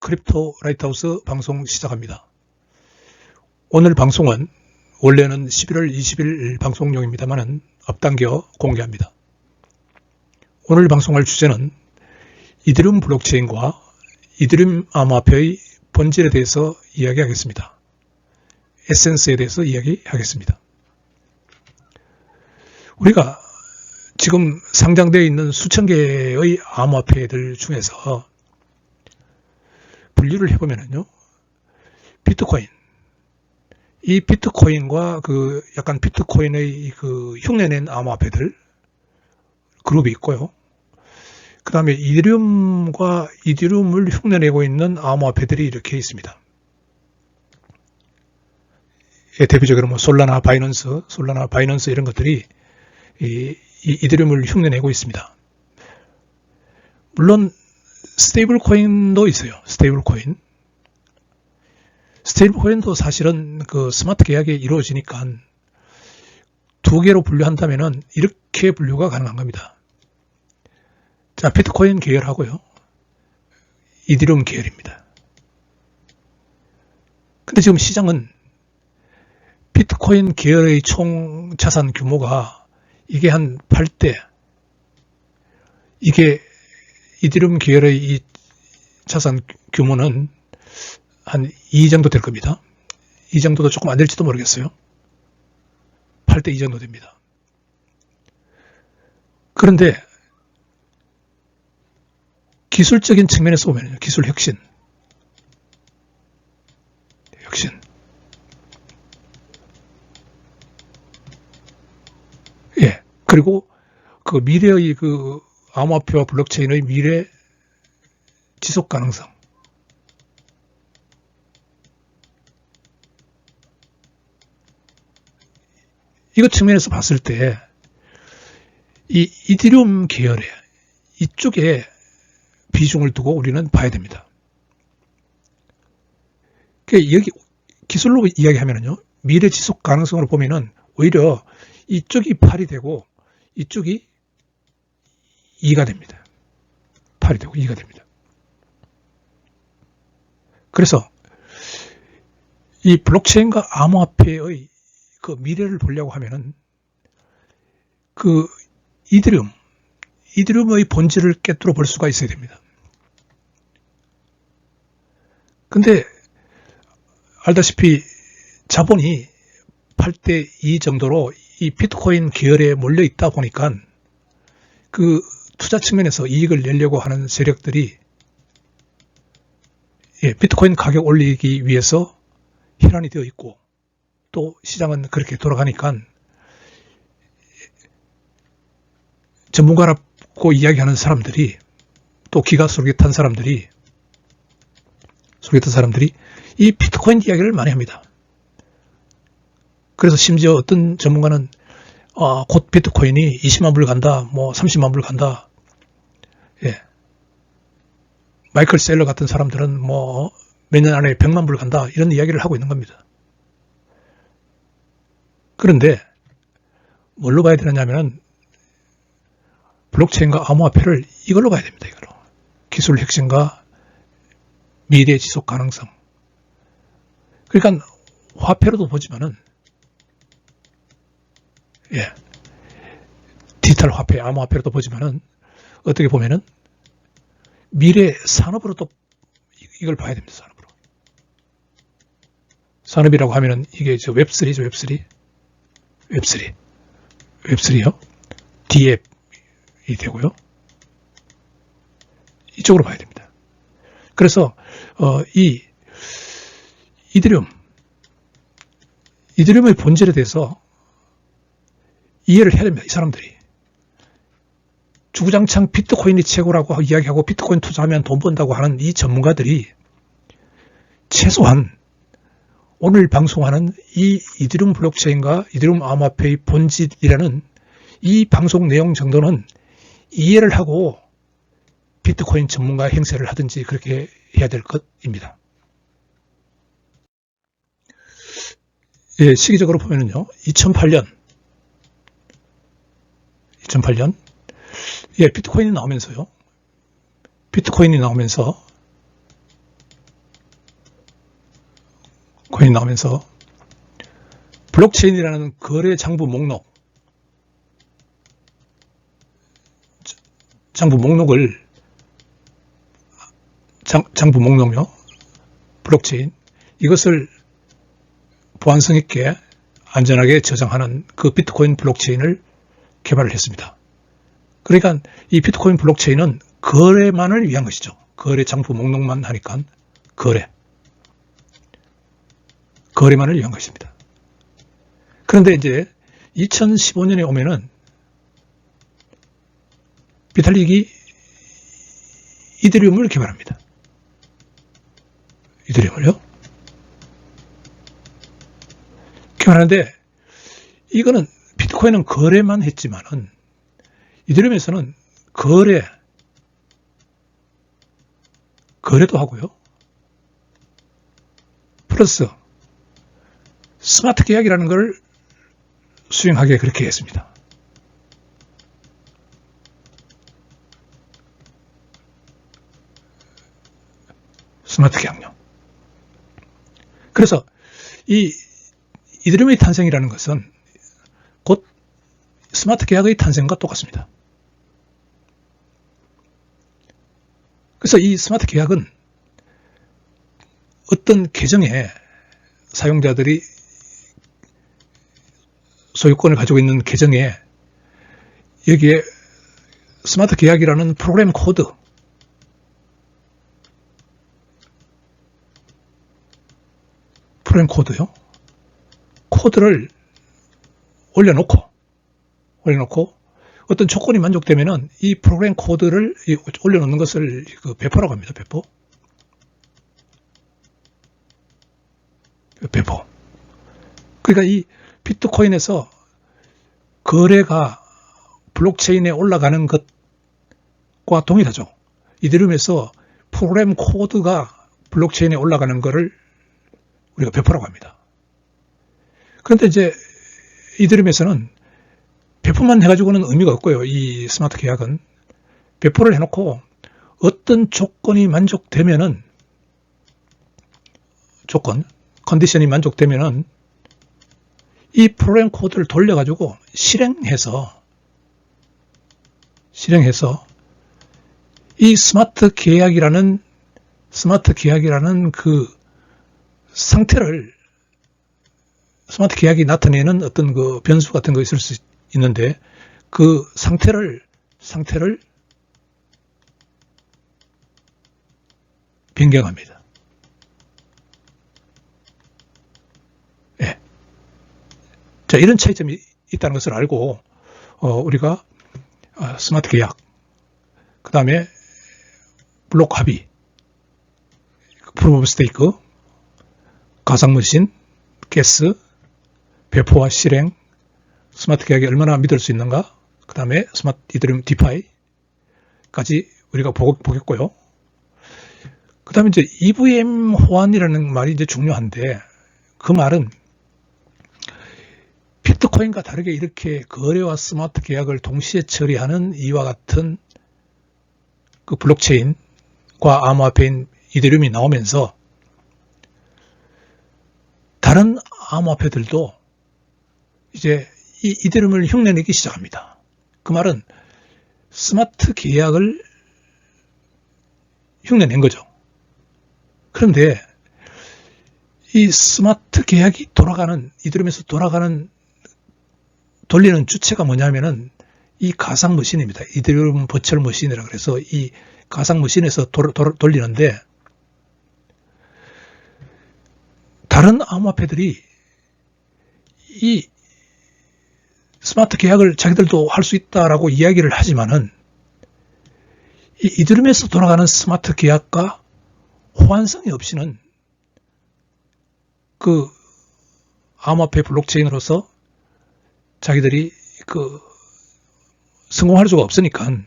크립토 라이트하우스 방송 시작합니다. 오늘 방송은 원래는 11월 20일 방송용입니다만 앞당겨 공개합니다. 오늘 방송할 주제는 이더리움 블록체인과 이더리움 암호화폐의 본질에 대해서 이야기하겠습니다. 에센스에 대해서 이야기하겠습니다. 우리가 지금 상장되어 있는 수천 개의 암호화폐들 중에서 분류를 해보면요, 비트코인, 이 비트코인과 약간 비트코인의 흉내낸 암호화폐들 그룹이 있고요. 그 다음에 이더리움과 이더리움을 흉내내고 있는 암호화폐들이 이렇게 있습니다. 예, 대표적으로 솔라나, 바이넌스 이런 것들이 이더리움을 흉내내고 있습니다. 물론 스테이블 코인도 있어요. 스테이블 코인도 사실은 스마트 계약이 이루어지니까 두 개로 분류한다면은 이렇게 분류가 가능한 겁니다. 자, 비트코인 계열하고요, 이더리움 계열입니다. 근데 지금 시장은 비트코인 계열의 총 자산 규모가 이게 한 8대, 이게 이더리움 계열의 이 자산 규모는 한 2 정도 될 겁니다. 이 정도도 조금 안 될지도 모르겠어요. 8대 2 정도 됩니다. 그런데 기술적인 측면에서 보면 기술 혁신. 예. 그리고 미래의 암호화폐와 블록체인의 미래 지속 가능성. 이것 측면에서 봤을 때 이 이더리움 계열에 이쪽에 비중을 두고 우리는 봐야 됩니다. 여기 기술로 이야기하면요, 미래 지속 가능성으로 보면은 오히려 이쪽이 8이 되고 이쪽이 2가 됩니다. 8이 되고 2가 됩니다. 그래서 이 블록체인과 암호화폐의 미래를 보려고 하면은 이더리움의 본질을 꿰뚫어 볼 수가 있어야 됩니다. 근데 알다시피 자본이 8대 2 정도로 이 비트코인 계열에 몰려 있다 보니까 투자 측면에서 이익을 내려고 하는 세력들이 비트코인 가격 올리기 위해서 혈안이 되어 있고, 또 시장은 그렇게 돌아가니까 전문가라고 이야기하는 사람들이, 또 기가 솔깃한 사람들이 이 비트코인 이야기를 많이 합니다. 그래서 심지어 어떤 전문가는 곧 비트코인이 20만 불 간다, 30만 불 간다. 예. 마이클 셀러 같은 사람들은 몇 년 안에 100만 불 간다, 이런 이야기를 하고 있는 겁니다. 그런데 뭘로 봐야 되느냐면은 블록체인과 암호화폐를 이걸로 봐야 됩니다. 이걸로. 기술 혁신과 미래 지속 가능성. 그러니까 화폐로도 보지만은, 디지털 화폐, 암호화폐로도 보지만은, 어떻게 보면은 미래 산업으로도 이걸 봐야 됩니다. 산업이라고 하면은 이게 웹3죠. 웹3요. D앱이 되고요. 이쪽으로 봐야 됩니다. 그래서 이 이더리움의 본질에 대해서 이해를 해야 됩니다. 이 사람들이 주구장창 비트코인이 최고라고 이야기하고 비트코인 투자하면 돈 번다고 하는 이 전문가들이 최소한 오늘 방송하는 이 이더리움 블록체인과 이더리움 암호화폐의 본질이라는 이 방송 내용 정도는 이해를 하고 비트코인 전문가 행세를 하든지 그렇게 해야 될 것입니다. 예, 시기적으로 보면요, 2008년 예, 비트코인이 나오면서 비트코인이 나오면서 블록체인이라는 거래 장부 목록, 장부 목록요, 블록체인, 이것을 보안성 있게 안전하게 저장하는 그 비트코인 블록체인을 개발을 했습니다. 그러니까 이 비트코인 블록체인은 거래만을 위한 것이죠. 거래 장부 목록만 하니까 거래만을 위한 것입니다. 그런데 이제 2015년에 오면은 비탈릭이 이더리움을 개발합니다. 이더리움을요? 개발하는데 이거는 비트코인은 거래만 했지만은 이더리움에서는 거래도 하고요. 플러스 스마트 계약이라는 걸 수행하게 그렇게 했습니다. 스마트 계약요. 그래서 이 이더리움의 탄생이라는 것은 곧 스마트 계약의 탄생과 똑같습니다. 그래서 이 스마트 계약은 어떤 계정에 사용자들이 소유권을 가지고 있는 계정에 여기에 스마트 계약이라는 프로그램 코드요. 코드를 올려놓고 어떤 조건이 만족되면은 이 프로그램 코드를 올려놓는 것을 배포라고 합니다. 배포. 그러니까 이 비트코인에서 거래가 블록체인에 올라가는 것과 동일하죠. 이더리움에서 프로그램 코드가 블록체인에 올라가는 것을 우리가 배포라고 합니다. 그런데 이제 이더리움에서는 배포만 해가지고는 의미가 없고요. 이 스마트 계약은 배포를 해놓고 어떤 조건이 만족되면은 컨디션이 만족되면은 이 프로그램 코드를 돌려가지고 실행해서 이 스마트 계약이라는 그 상태를 스마트 계약이 나타내는 어떤 그 변수 같은 거 있을 수 있는데 그 상태를 변경합니다. 예. 자, 이런 차이점이 있다는 것을 알고 우리가 스마트 계약, 그 다음에 블록 합의, 프루프 오브 스테이크, 가상머신, 가스, 배포와 실행, 스마트 계약이 얼마나 믿을 수 있는가, 그 다음에 스마트 이더리움 디파이까지 우리가 보겠고요. 그 다음에 이제 EVM 호환이라는 말이 이제 중요한데, 그 말은 비트코인과 다르게 이렇게 거래와 스마트 계약을 동시에 처리하는 이와 같은 그 블록체인과 암호화폐인 이더리움이 나오면서 다른 암호화폐들도 이제 이 이더리움을 흉내내기 시작합니다. 그 말은 스마트 계약을 흉내낸 거죠. 그런데 이 스마트 계약이 이더리움에서 돌리는 주체가 뭐냐면은 이 가상 머신입니다. 이더리움 버추얼 머신이라 그래서 이 가상 머신에서 돌리는데 다른 암호화폐들이 이 스마트 계약을 자기들도 할 수 있다라고 이야기를 하지만은 이 이더리움에서 돌아가는 스마트 계약과 호환성이 없이는 그 암호화폐 블록체인으로서 자기들이 성공할 수가 없으니까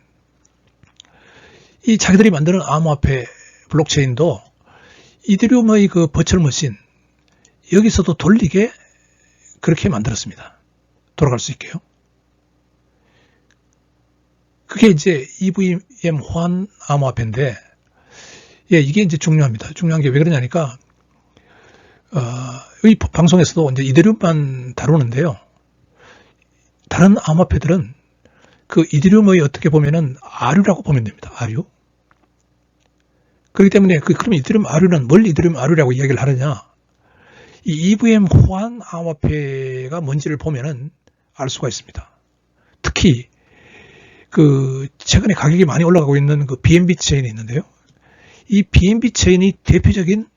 이 자기들이 만드는 암호화폐 블록체인도 이더리움의 그 버추얼 머신 여기서도 돌리게 그렇게 만들었습니다. 돌아갈 수 있게요. 그게 이제 EVM 호환 암호화폐인데, 예, 이게 이제 중요합니다. 중요한 게 왜 그러냐니까, 이 방송에서도 이제 이더리움만 다루는데요. 다른 암호화폐들은 그 이더리움의 어떻게 보면은 아류라고 보면 됩니다. 아류. 그렇기 때문에 그럼 이더리움 아류는 뭘 이더리움 아류라고 이야기를 하느냐? 이 EVM 호환 암호화폐가 뭔지를 보면은 알 수가 있습니다. 특히 그 최근에 가격이 많이 올라가고 있는 그 BNB 체인이 있는데요. 이 BNB 체인이 대표적인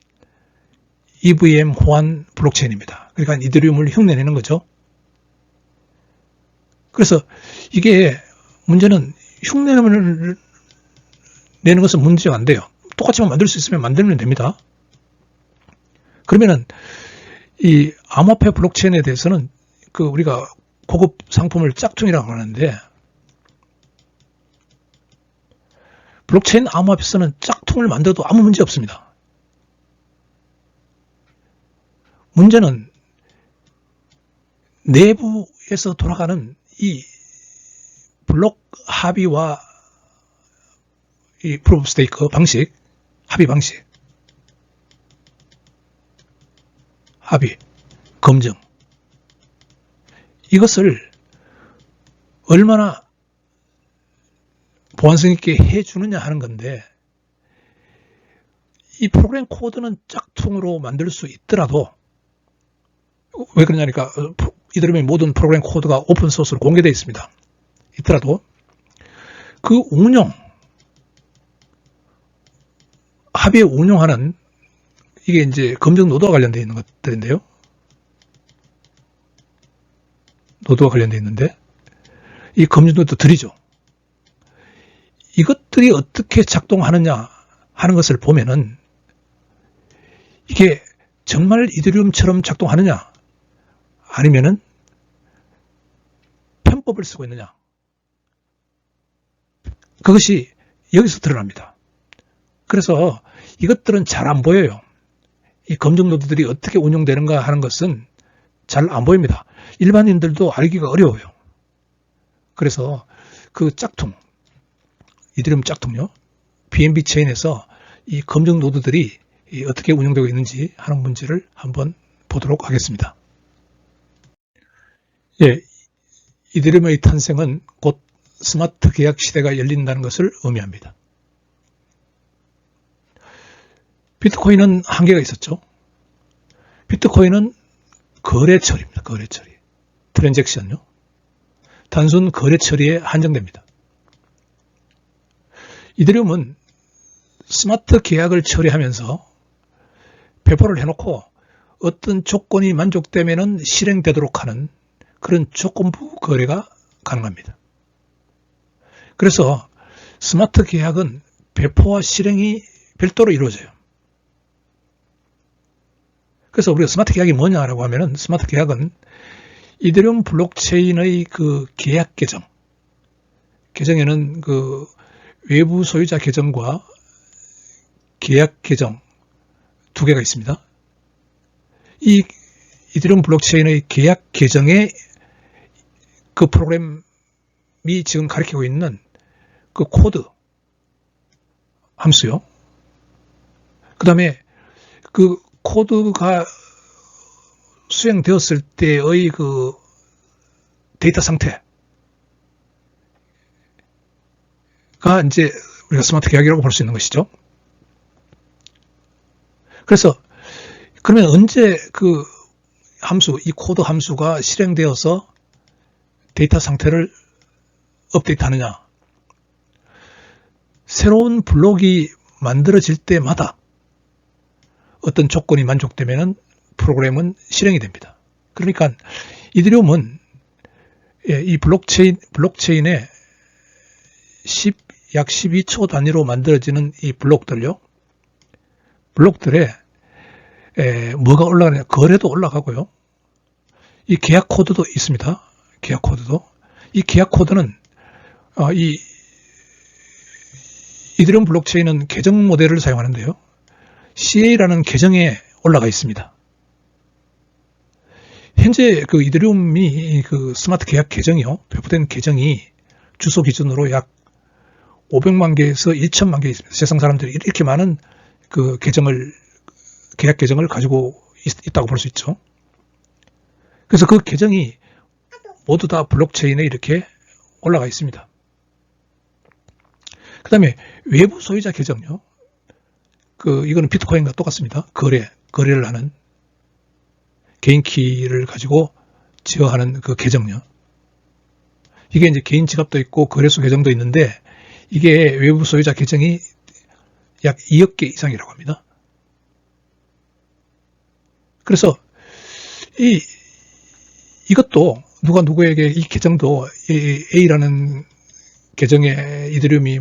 EVM 호환 블록체인입니다. 그러니까 이더리움을 흉내내는 거죠. 그래서 이게 문제는 흉내를 내는 것은 문제가 안 돼요. 똑같이만 만들 수 있으면 만들면 됩니다. 그러면은 이 암호화폐 블록체인에 대해서는 그 우리가 고급 상품을 짝퉁이라고 하는데 블록체인 암호화폐에서는 짝퉁을 만들어도 아무 문제 없습니다. 문제는 내부에서 돌아가는 이 블록 합의와 이 프로브 오브 스테이크 방식, 합의 방식, 합의, 검증, 이것을 얼마나 보안성 있게 해주느냐 하는 건데, 이 프로그램 코드는 짝퉁으로 만들 수 있더라도, 왜 그러냐니까 이더리움의 모든 프로그램 코드가 오픈소스로 공개되어 있습니다. 있더라도 그 운영, 합의에 운용하는 이게 이제 검증 노드와 관련되어 있는 것들인데요. 노드와 관련되어 있는데 이 검증 노드들이죠. 이것들이 어떻게 작동하느냐 하는 것을 보면은 이게 정말 이더리움처럼 작동하느냐 아니면은 편법을 쓰고 있느냐, 그것이 여기서 드러납니다. 그래서 이것들은 잘 안 보여요. 이 검증 노드들이 어떻게 운용되는가 하는 것은 잘 안 보입니다. 일반인들도 알기가 어려워요. 그래서 그 짝퉁, 이더리움 짝퉁요, BNB 체인에서 이 검증 노드들이 어떻게 운영되고 있는지 하는 문제를 한번 보도록 하겠습니다. 예, 이더리움의 탄생은 곧 스마트 계약 시대가 열린다는 것을 의미합니다. 비트코인은 한계가 있었죠. 비트코인은 거래 처리입니다. 거래 처리. 트랜잭션요. 단순 거래 처리에 한정됩니다. 이더리움은 스마트 계약을 처리하면서 배포를 해놓고 어떤 조건이 만족되면 실행되도록 하는 그런 조건부 거래가 가능합니다. 그래서 스마트 계약은 배포와 실행이 별도로 이루어져요. 그래서 우리가 스마트 계약이 뭐냐라고 하면은 스마트 계약은 이더리움 블록체인의 그 계약 계정에는 그 외부 소유자 계정과 계약 계정 두 개가 있습니다. 이 이더리움 블록체인의 계약 계정에 그 프로그램이 지금 가리키고 있는 그 코드 함수요. 그 다음에 그 코드가 수행되었을 때의 그 데이터 상태가 이제 우리가 스마트 계약이라고 볼 수 있는 것이죠. 그래서 그러면 언제 그 함수, 이 코드 함수가 실행되어서 데이터 상태를 업데이트하느냐? 새로운 블록이 만들어질 때마다 어떤 조건이 만족되면 프로그램은 실행이 됩니다. 그러니까 이더리움은 이 블록체인에 약 12초 단위로 만들어지는 이 블록들에 뭐가 올라가느냐? 거래도 올라가고요. 이 계약 코드도 있습니다. 계약 코드도. 이 계약 코드는 이 이더리움 블록체인은 계정 모델을 사용하는데요. CA라는 계정에 올라가 있습니다. 현재 그 이더리움이 그 스마트 계약 계정이요, 배포된 계정이 주소 기준으로 약 500만 개에서 1천만 개 있습니다. 세상 사람들이 이렇게 많은 그 계약 계정을 가지고 있다고 볼 수 있죠. 그래서 그 계정이 모두 다 블록체인에 이렇게 올라가 있습니다. 그 다음에 외부 소유자 계정요. 이거는 비트코인과 똑같습니다. 거래를 하는 개인 키를 가지고 제어하는 그 계정요. 이게 이제 개인 지갑도 있고 거래소 계정도 있는데 이게 외부 소유자 계정이 약 2억 개 이상이라고 합니다. 그래서 이것도 누가 누구에게 이 계정도 A라는 계정에 이더리움이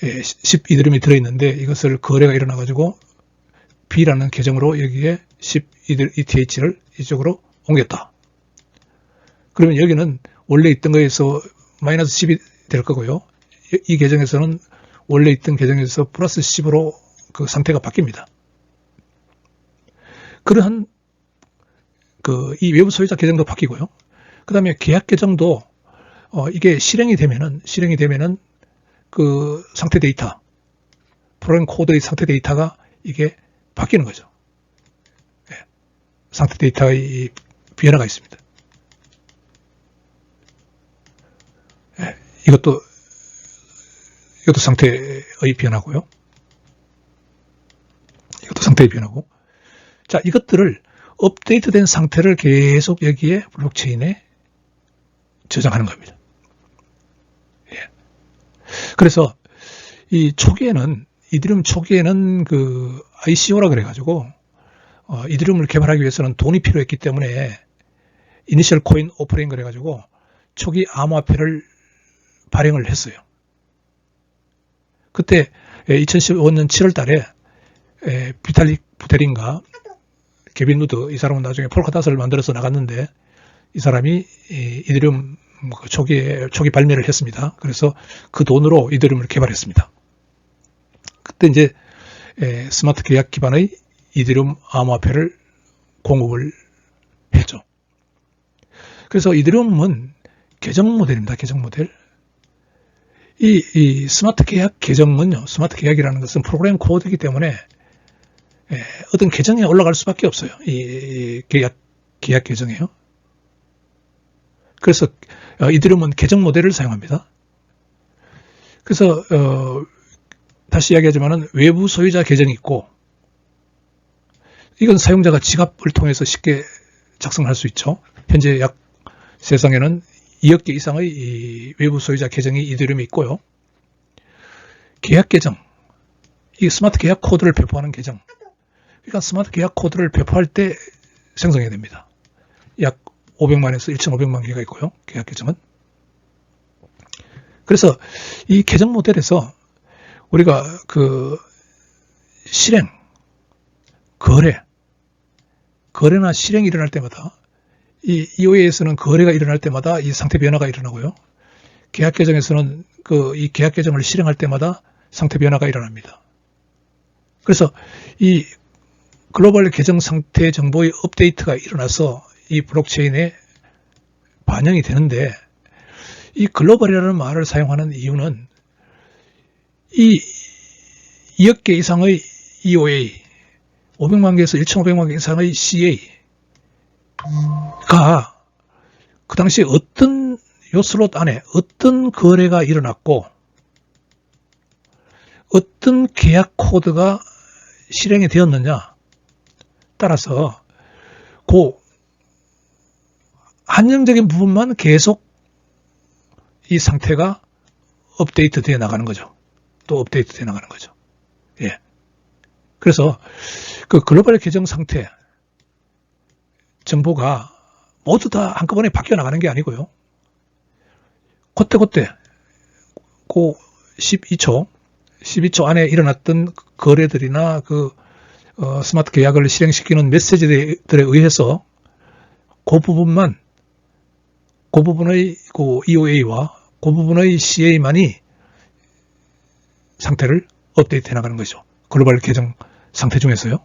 10 이더리움이 들어있는데 이것을 거래가 일어나 가지고 B라는 계정으로 여기에 10 ETH를 이쪽으로 옮겼다. 그러면 여기는 원래 있던 거에서 마이너스 10이 될 거고요. 이 계정에서는 원래 있던 계정에서 플러스 10으로 그 상태가 바뀝니다. 그러한 이 외부 소유자 계정도 바뀌고요. 그 다음에 계약 계정도 이게 실행이 되면은 그 상태 데이터, 프로그램 코드의 상태 데이터가 이게 바뀌는 거죠. 예, 상태 데이터의 변화가 있습니다. 예, 이것도 상태의 변화고요. 이것도 상태의 변화고. 자, 이것들을 업데이트된 상태를 계속 여기에 블록체인에 저장하는 겁니다. 예. 그래서 이 초기에는 이더리움 초기에는 그 ICO라 그래가지고 이더리움을 개발하기 위해서는 돈이 필요했기 때문에 이니셜 코인 오프링 그래가지고 초기 암호화폐를 발행을 했어요. 그때 2015년 7월 달에 비탈릭 부테린과 개빈 누드 이 사람은 나중에 폴카닷을 만들어서 나갔는데 이 사람이 이더리움 초기 발매를 했습니다. 그래서 그 돈으로 이더리움을 개발했습니다. 그때 이제 스마트 계약 기반의 이더리움 암호화폐를 공급을 했죠. 그래서 이더리움은 계정 모델입니다. 계정 모델. 이 스마트 계약 계정은요. 스마트 계약이라는 것은 프로그램 코드이기 때문에 어떤 계정에 올라갈 수밖에 없어요. 이 계약 계정이에요. 그래서 이더리움은 계정 모델을 사용합니다. 그래서 다시 이야기하지만은 외부 소유자 계정이 있고 이건 사용자가 지갑을 통해서 쉽게 작성할 수 있죠. 현재 약 세상에는 2억 개 이상의 이 외부 소유자 계정이 이더리움에 있고요. 계약 계정, 이 스마트 계약 코드를 배포하는 계정. 그러니까 스마트 계약 코드를 배포할 때 생성해야 됩니다. 약 500만에서 1,500만 개가 있고요. 계약 계정은. 그래서 이 계정 모델에서 우리가 그 실행, 거래나 실행이 일어날 때마다 이 EOA에서는 거래가 일어날 때마다 이 상태 변화가 일어나고요. 계약 계정에서는 이 계약 계정을 실행할 때마다 상태 변화가 일어납니다. 그래서 이 글로벌 계정 상태 정보의 업데이트가 일어나서 이 블록체인에 반영이 되는데 이 글로벌이라는 말을 사용하는 이유는 이 2억 개 이상의 EOA, 500만 개에서 1,500만 개 이상의 CA가 그 당시에 어떤 요 슬롯 안에 어떤 거래가 일어났고 어떤 계약 코드가 실행이 되었느냐 따라서 그 한정적인 부분만 계속 이 상태가 업데이트 되어 나가는 거죠. 또 업데이트 되어 나가는 거죠. 예. 그래서 그 글로벌 계정 상태 정보가 모두 다 한꺼번에 바뀌어 나가는 게 아니고요. 그때 그 12초 안에 일어났던 거래들이나 스마트 계약을 실행시키는 메시지들에 의해서 그 부분의 그 EOA와 그 부분의 CA만이 상태를 업데이트 해 나가는 거죠. 글로벌 계정 상태 중에서요.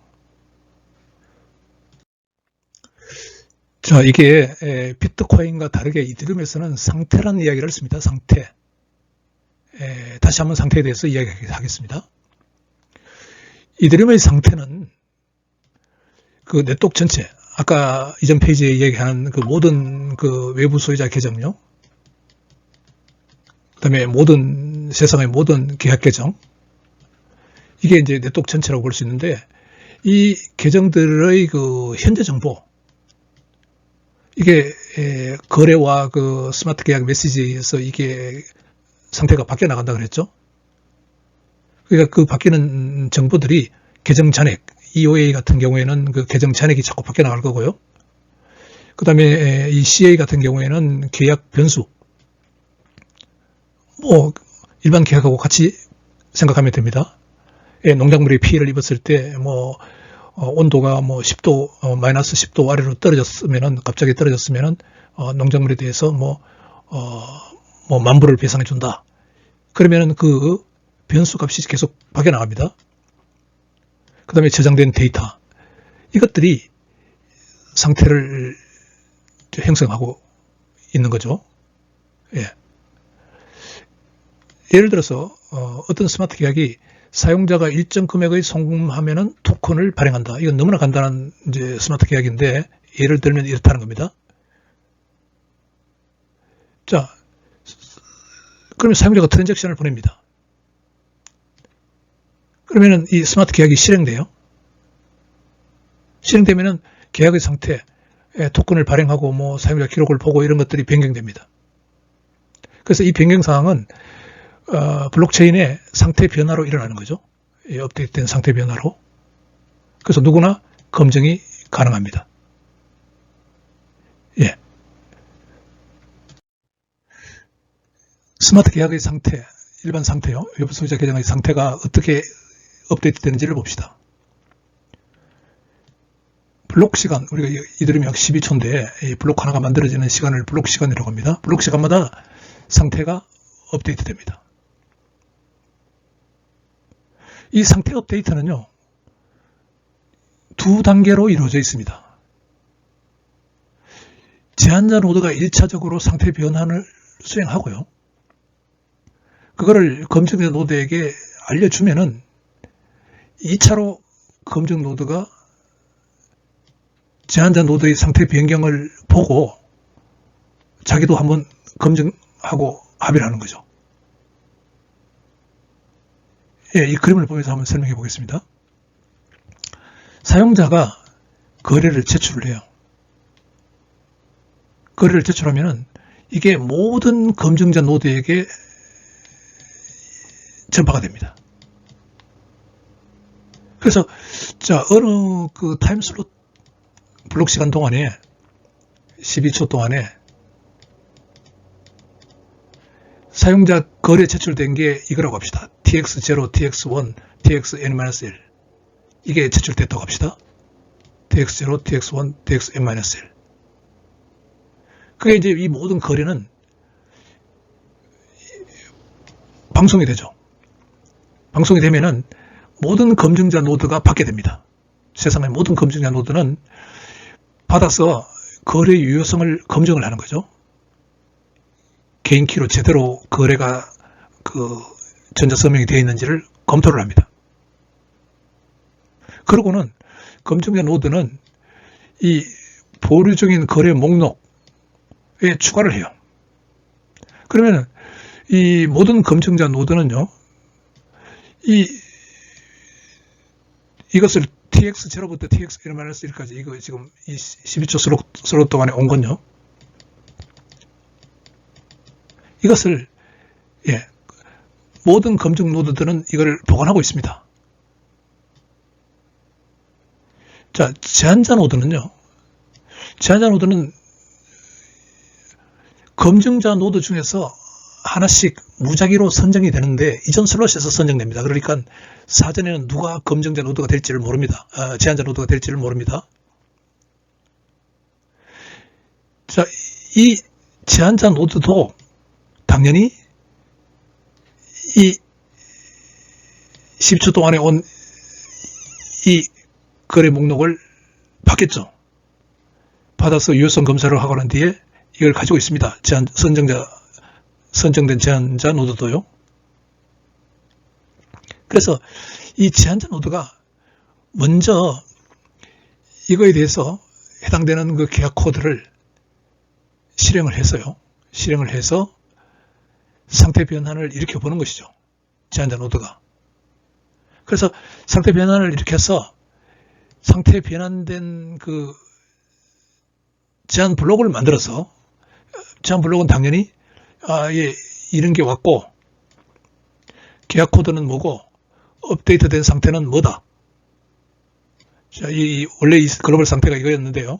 자, 이게 비트코인과 다르게 이더리움에서는 상태라는 이야기를 씁니다. 상태. 다시 한번 상태에 대해서 이야기하겠습니다. 이더리움의 상태는 그 네트워크 전체, 아까 이전 페이지에 얘기하는 그 모든 그 외부 소유자 계정요. 그 다음에 모든 세상의 모든 계약 계정. 이게 이제 네트워크 전체라고 볼 수 있는데, 이 계정들의 그 현재 정보, 이게 거래와 그 스마트 계약 메시지에서 이게 상태가 바뀌어 나간다 그랬죠. 그러니까 그 바뀌는 정보들이 계정 잔액, EOA 같은 경우에는 그 계정 잔액이 자꾸 바뀌어 나갈 거고요. 그 다음에 이 CA 같은 경우에는 계약 변수, 뭐 일반 계약하고 같이 생각하면 됩니다. 농작물이 피해를 입었을 때 뭐 온도가 뭐 10도 마이너스 10도 아래로 떨어졌으면은, 갑자기 떨어졌으면은 농작물에 대해서 뭐 만불을 배상해 준다. 그러면은 그 변수 값이 계속 바뀌어 나갑니다. 그 다음에 저장된 데이터, 이것들이 상태를 형성하고 있는 거죠. 예를 들어서 어떤 스마트 계약이 사용자가 일정 금액의 송금하면은 토큰을 발행한다. 이건 너무나 간단한 이제 스마트 계약인데, 예를 들면 이렇다는 겁니다. 자, 그러면 사용자가 트랜잭션을 보냅니다. 그러면은 이 스마트 계약이 실행돼요. 실행되면은 계약의 상태, 토큰을 발행하고 뭐 사용자 기록을 보고 이런 것들이 변경됩니다. 그래서 이 변경 사항은 블록체인의 상태 변화로 일어나는 거죠. 업데이트된 상태 변화로. 그래서 누구나 검증이 가능합니다. 스마트 계약의 상태, 일반 상태요. 외부 소유자 계정의 상태가 어떻게 업데이트 되는지를 봅시다. 블록 시간, 우리가 이들이 약 12초인데 블록 하나가 만들어지는 시간을 블록 시간이라고 합니다. 블록 시간마다 상태가 업데이트 됩니다. 이 상태 업데이트는요, 두 단계로 이루어져 있습니다. 제한자 노드가 1차적으로 상태 변환을 수행하고요. 그거를 검증자 노드에게 알려주면은 2차로 검증 노드가 제한자 노드의 상태 변경을 보고 자기도 한번 검증하고 합의를 하는 거죠. 이 그림을 보면서 한번 설명해 보겠습니다. 사용자가 거래를 제출을 해요. 거래를 제출하면은 이게 모든 검증자 노드에게 전파가 됩니다. 그래서 자, 어느 그 타임 슬롯 블록 시간 동안에 12초 동안에 사용자 거래 제출된 게 이거라고 합시다. tx0, tx1, txn-1 이게 제출됐다고 합시다. tx0, tx1, txn-1 그게 이제 이 모든 거래는 방송이 되죠. 방송이 되면은 모든 검증자 노드가 받게 됩니다. 세상의 모든 검증자 노드는 받아서 거래 유효성을 검증을 하는 거죠. 개인키로 제대로 거래가 그 전자서명이 되어 있는지를 검토를 합니다. 그러고는 검증자 노드는 이 보류 중인 거래 목록에 추가를 해요. 그러면 이 모든 검증자 노드는요, 이것을 tx0부터 txn-1까지 이거 지금 이 12초 슬롯 동안에 온 건요. 이것을 모든 검증 노드들은 이걸 보관하고 있습니다. 자, 제한자 노드는요. 제한자 노드는 검증자 노드 중에서 하나씩 무작위로 선정이 되는데 이전 슬롯에서 선정됩니다. 그러니까 사전에는 누가 검증자 노드가 될지를 모릅니다. 제한자 노드가 될지를 모릅니다. 자, 이 제한자 노드도 당연히 이 10초 동안에 온 이 거래 목록을 받겠죠. 받아서 유효성 검사를 하고 난 뒤에 이걸 가지고 있습니다. 선정된 제한자 노드도요. 그래서 이 제한자 노드가 먼저 이거에 대해서 해당되는 그 계약 코드를 실행을 했어요. 실행을 해서 상태 변환을 일으켜 보는 것이죠. 제한자 노드가. 그래서 상태 변환을 일으켜서 상태 변환된 그 제한 블록을 만들어서, 제한 블록은 당연히 예, 이런 게 왔고 계약 코드는 뭐고 업데이트된 상태는 뭐다. 자, 원래 이 글로벌 상태가 이거였는데요.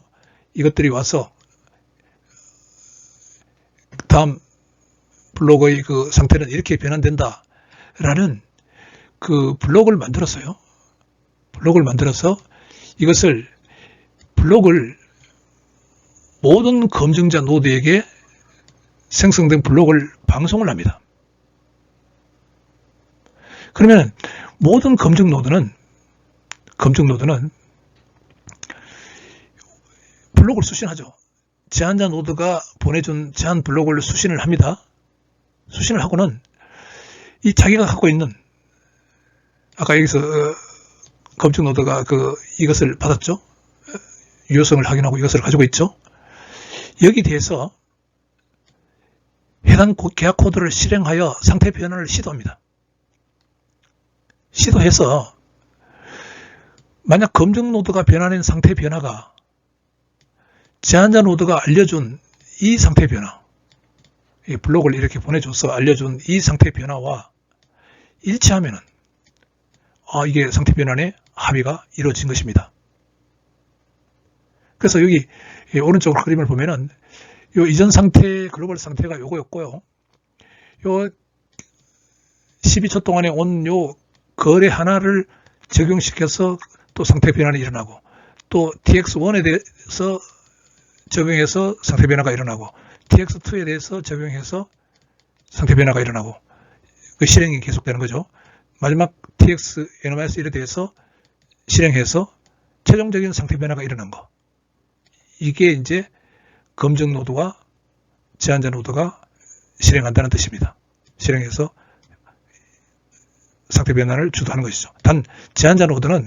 이것들이 와서 다음 블록의 그 상태는 이렇게 변환된다 라는 그 블록을 만들었어요. 블록을 만들어서 이것을 블록을 모든 검증자 노드에게 생성된 블록을 방송을 합니다. 그러면 모든 검증 노드는 블록을 수신하죠. 제한자 노드가 보내준 제한 블록을 수신을 합니다. 수신을 하고는 이 자기가 갖고 있는, 아까 여기서 검증 노드가 이것을 받았죠. 유효성을 확인하고 이것을 가지고 있죠. 여기 대해서 해당 계약 코드를 실행하여 상태 변환을 시도합니다. 시도해서 만약 검증 노드가 변환한 상태 변화가 제한자 노드가 알려준 이 상태 변화, 이 블록을 이렇게 보내줘서 알려준 이 상태 변화와 일치하면은 이게 상태 변환의 합의가 이루어진 것입니다. 그래서 여기 오른쪽으로 그림을 보면은 요 이전 상태, 글로벌 상태가 요거였고요. 요 12초 동안에 온 요 거래 하나를 적용시켜서 또 상태 변환이 일어나고, 또 TX1에 대해서 적용해서 상태 변화가 일어나고, TX2에 대해서 적용해서 상태 변화가 일어나고, 그 실행이 계속되는 거죠. 마지막 TX, NMS1에 대해서 실행해서 최종적인 상태 변화가 일어난 거. 이게 이제 검증 노드와 제한자 노드가 실행한다는 뜻입니다. 실행해서 상태 변환을 주도하는 것이죠. 단 제한자 노드는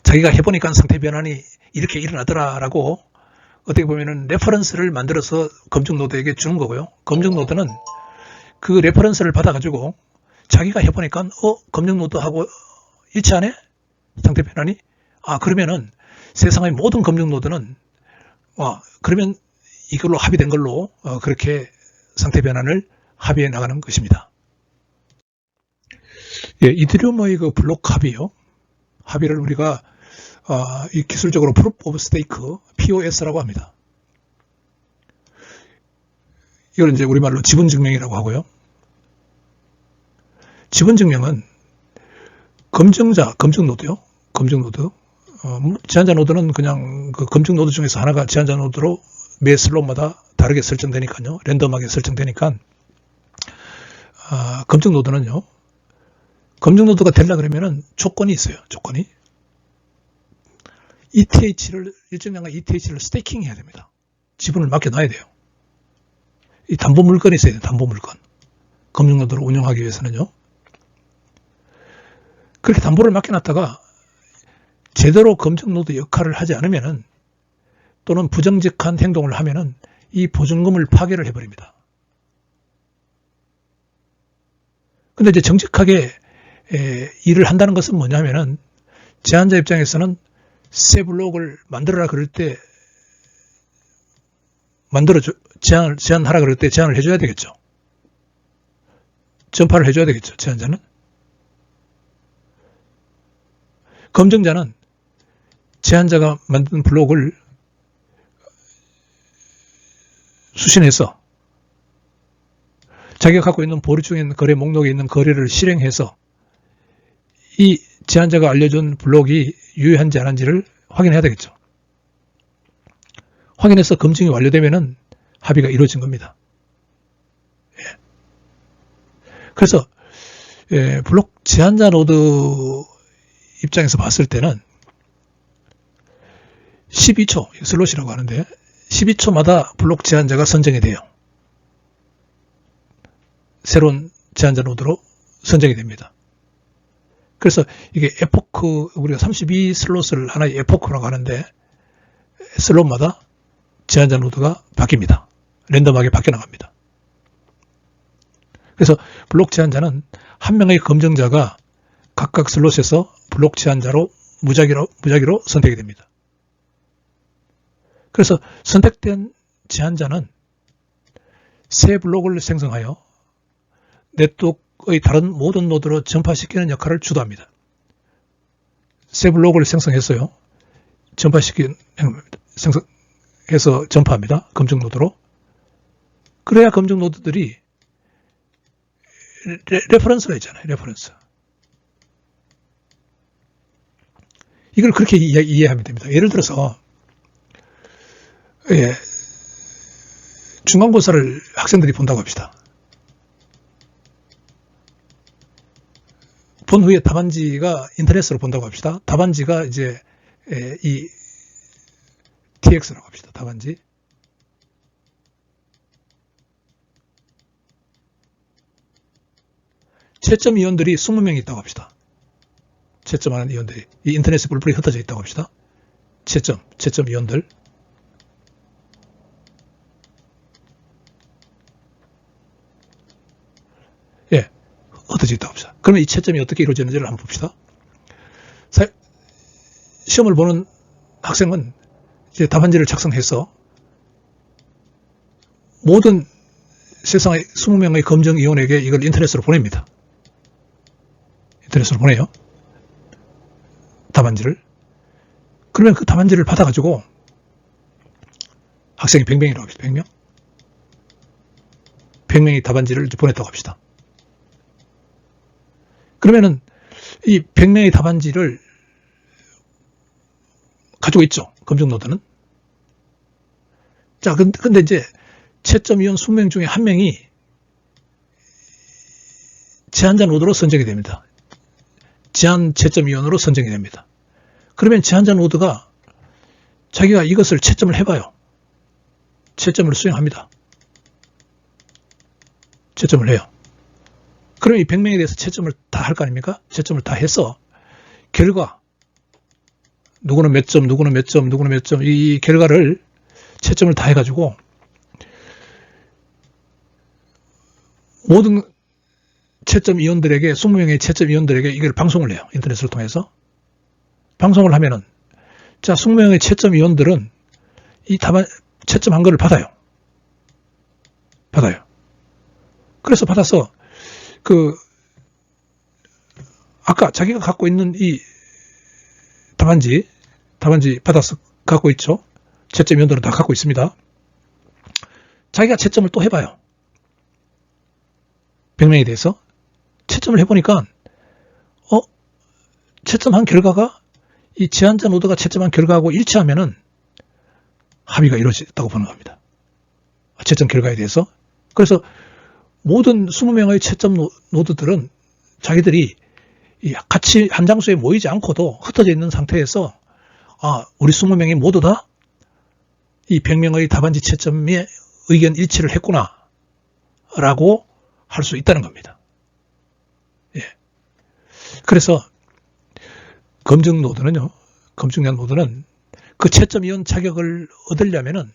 자기가 해보니까 상태 변환이 이렇게 일어나더라라고 어떻게 보면은 레퍼런스를 만들어서 검증 노드에게 주는 거고요. 검증 노드는 그 레퍼런스를 받아가지고 자기가 해보니까 검증 노드하고 일치하네? 상태 변환이? 그러면은 세상의 모든 검증 노드는 그러면 이걸로 합의된 걸로 그렇게 상태 변환을 합의해 나가는 것입니다. 예, 이더리움의 그 블록 합의요. 합의를 우리가 이 기술적으로 Proof of Stake, POS라고 합니다. 이걸 이제 우리말로 지분증명이라고 하고요. 지분증명은 검증자, 검증 노드요. 검증 노드. 제한자 노드는 그냥 그 검증 노드 중에서 하나가 제한자 노드로 매 슬롯마다 다르게 설정되니까요. 랜덤하게 설정되니까 검증 노드는요. 검증 노드가 되려 그러면은 조건이 있어요. 조건이. ETH를 일정량의 ETH를 스테이킹 해야 됩니다. 지분을 맡겨놔야 돼요. 이 담보 물건이 있어야 돼요. 담보 물건. 검증 노드를 운영하기 위해서는요. 그렇게 담보를 맡겨놨다가 제대로 검증 노드 역할을 하지 않으면은, 또는 부정직한 행동을 하면은 이 보증금을 파괴를 해버립니다. 근데 이제 정직하게 일을 한다는 것은 뭐냐면은, 제한자 입장에서는 새 블록을 만들어라 그럴 때 제한하라 그럴 때 제한을 해줘야 되겠죠. 전파를 해줘야 되겠죠. 제한자는. 검증자는 제한자가 만든 블록을 수신해서 자기가 갖고 있는 보류 중에 있는 거래 목록에 있는 거래를 실행해서 이 제한자가 알려준 블록이 유효한지 안 한지를 확인해야 되겠죠. 확인해서 검증이 완료되면은 합의가 이루어진 겁니다. 예. 그래서 블록 제한자 노드 입장에서 봤을 때는 12초, 슬롯이라고 하는데 12초마다 블록 제한자가 선정이 돼요. 새로운 제한자 노드로 선정이 됩니다. 그래서 이게 에포크, 우리가 32 슬롯을 하나의 에포크라고 하는데 슬롯마다 제한자 노드가 바뀝니다. 랜덤하게 바뀌어 나갑니다. 그래서 블록 제한자는 한 명의 검증자가 각각 슬롯에서 블록 제한자로 무작위로 선택이 됩니다. 그래서 선택된 제한자는 새 블록을 생성하여 네트워크의 다른 모든 노드로 전파시키는 역할을 주도합니다. 새 블록을 생성했어요. 생성해서 전파합니다. 검증 노드로. 그래야 검증 노드들이 레퍼런스가 있잖아요. 레퍼런스. 이걸 그렇게 이해하면 됩니다. 예를 들어서 중간고사를 학생들이 본다고 합시다. 본 후에 답안지가 인터넷으로 본다고 합시다. 답안지가 이제 이 TX라고 합시다. 답안지. 채점 위원들이 20명이 있다고 합시다. 채점하는 위원들이. 이 인터넷에 뿔뿔이 흩어져 있다고 합시다. 채점 위원들. 예, 흩어져 있다고 합시다. 그러면 이 채점이 어떻게 이루어지는지를 한번 봅시다. 시험을 보는 학생은 이제 답안지를 작성해서 모든 세상의 20명의 검증위원에게 이걸 인터넷으로 보냅니다. 인터넷으로 보내요. 답안지를. 그러면 그 답안지를 받아가지고 학생이 100명이라고 합시다. 100명. 100명이 답안지를 보냈다고 합시다. 그러면은 이 100명의 답안지를 가지고 있죠. 검증 노드는. 자, 근데 이제 채점위원 20명 중에 한 명이 제한자 노드로 선정이 됩니다. 제한 채점위원으로 선정이 됩니다. 그러면 제한자 노드가 자기가 이것을 채점을 해봐요. 채점을 수행합니다. 채점을 해요. 그럼 이 100명에 대해서 채점을 다 할 거 아닙니까? 채점을 다 해서 결과, 누구는 몇 점, 누구는 몇 점, 누구는 몇 점, 이 결과를 채점을 다 해가지고 모든 채점위원들에게, 20명의 채점위원들에게 이걸 방송을 해요. 인터넷을 통해서. 방송을 하면은, 자, 20명의 채점위원들은 이 채점한 거를 받아요. 그래서 받아서, 아까 자기가 갖고 있는 이 답안지 받아서 갖고 있죠. 채점위원들은 다 갖고 있습니다. 자기가 채점을 또 해봐요. 100명에 대해서. 채점을 해보니까, 채점한 결과가 이 제한자 노드가 채점한 결과하고 일치하면은 합의가 이루어졌다고 보는 겁니다. 채점 결과에 대해서. 그래서 모든 20명의 채점 노드들은 자기들이 같이 한 장소에 모이지 않고도 흩어져 있는 상태에서 우리 20명이 모두 다 이 100명의 답안지 채점에 의견 일치를 했구나 라고 할 수 있다는 겁니다. 예. 그래서 검증 노드는 그 채점위원 자격을 얻으려면은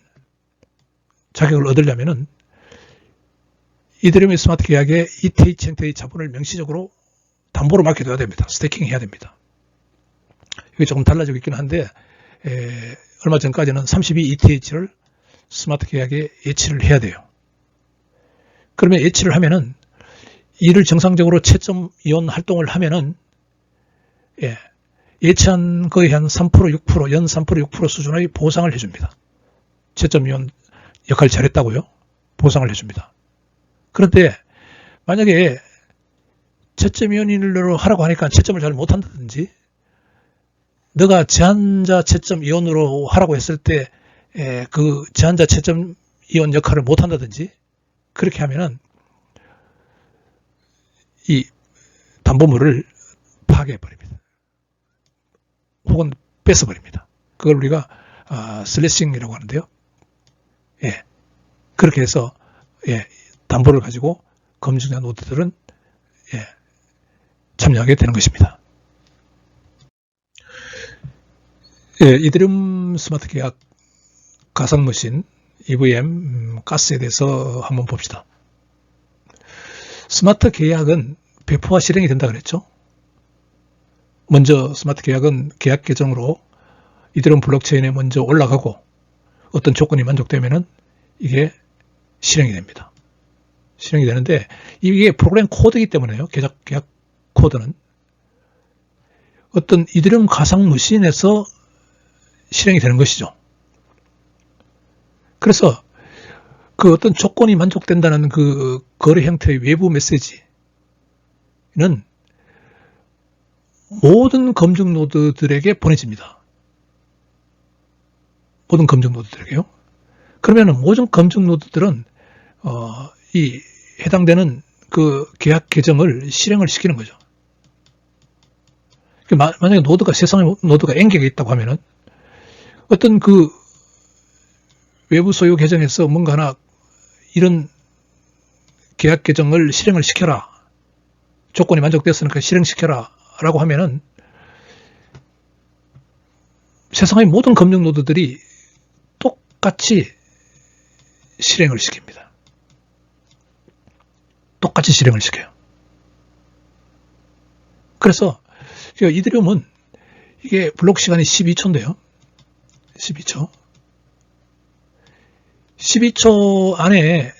이더리움의 스마트 계약에 ETH 형태의 자본을 명시적으로 담보로 맡겨둬야 됩니다. 스테이킹 해야 됩니다. 이게 조금 달라지고 있긴 한데, 얼마 전까지는 32 ETH를 스마트 계약에 예치를 해야 돼요. 그러면 예치를 하면은, 이를 정상적으로 채점위원 활동을 하면은, 예치한 거의 한 3%, 6%, 연 3%, 6% 수준의 보상을 해줍니다. 채점위원 역할 잘했다고요? 보상을 해줍니다. 그런데 만약에 채점위원으로 하라고 하니까 채점을 잘 못한다든지, 너가 제한자 채점위원으로 하라고 했을 때 그 제한자 채점위원 역할을 못한다든지, 그렇게 하면은 이 담보물을 파괴해버립니다. 혹은 뺏어버립니다. 그걸 우리가 슬래싱이라고 하는데요. 그렇게 해서 담보를 가지고 검증자 노드들은 참여하게 되는 것입니다. 예, 이더리움 스마트 계약 가상머신 EVM 가스에 대해서 한번 봅시다. 스마트 계약은 배포와 실행이 된다 그랬죠. 먼저 스마트 계약은 계약 계정으로 이더리움 블록체인에 먼저 올라가고 어떤 조건이 만족되면은 이게 실행이 됩니다. 실행이 되는데 이게 프로그램 코드이기 때문에요. 계약 코드는 어떤 이더리움 가상 머신에서 실행이 되는 것이죠. 그래서 그 어떤 조건이 만족된다는 그 거래 형태의 외부 메시지는 모든 검증 노드들에게 보내집니다. 모든 검증 노드들에게요. 그러면 모든 검증 노드들은 이 해당되는 그 계약 계정을 실행을 시키는 거죠. 만약에 노드가 세상에 노드가 N개가 있다고 하면은 어떤 그 외부 소유 계정에서 뭔가 하나 이런 계약 계정을 실행을 시켜라. 조건이 만족됐으니까 실행시켜라. 라고 하면은 세상의 모든 검증 노드들이 똑같이 실행을 시킵니다. 똑같이 실행을 시켜요. 그래서 이더리움은 이게 블록 시간이 12초인데요. 12초. 12초 안에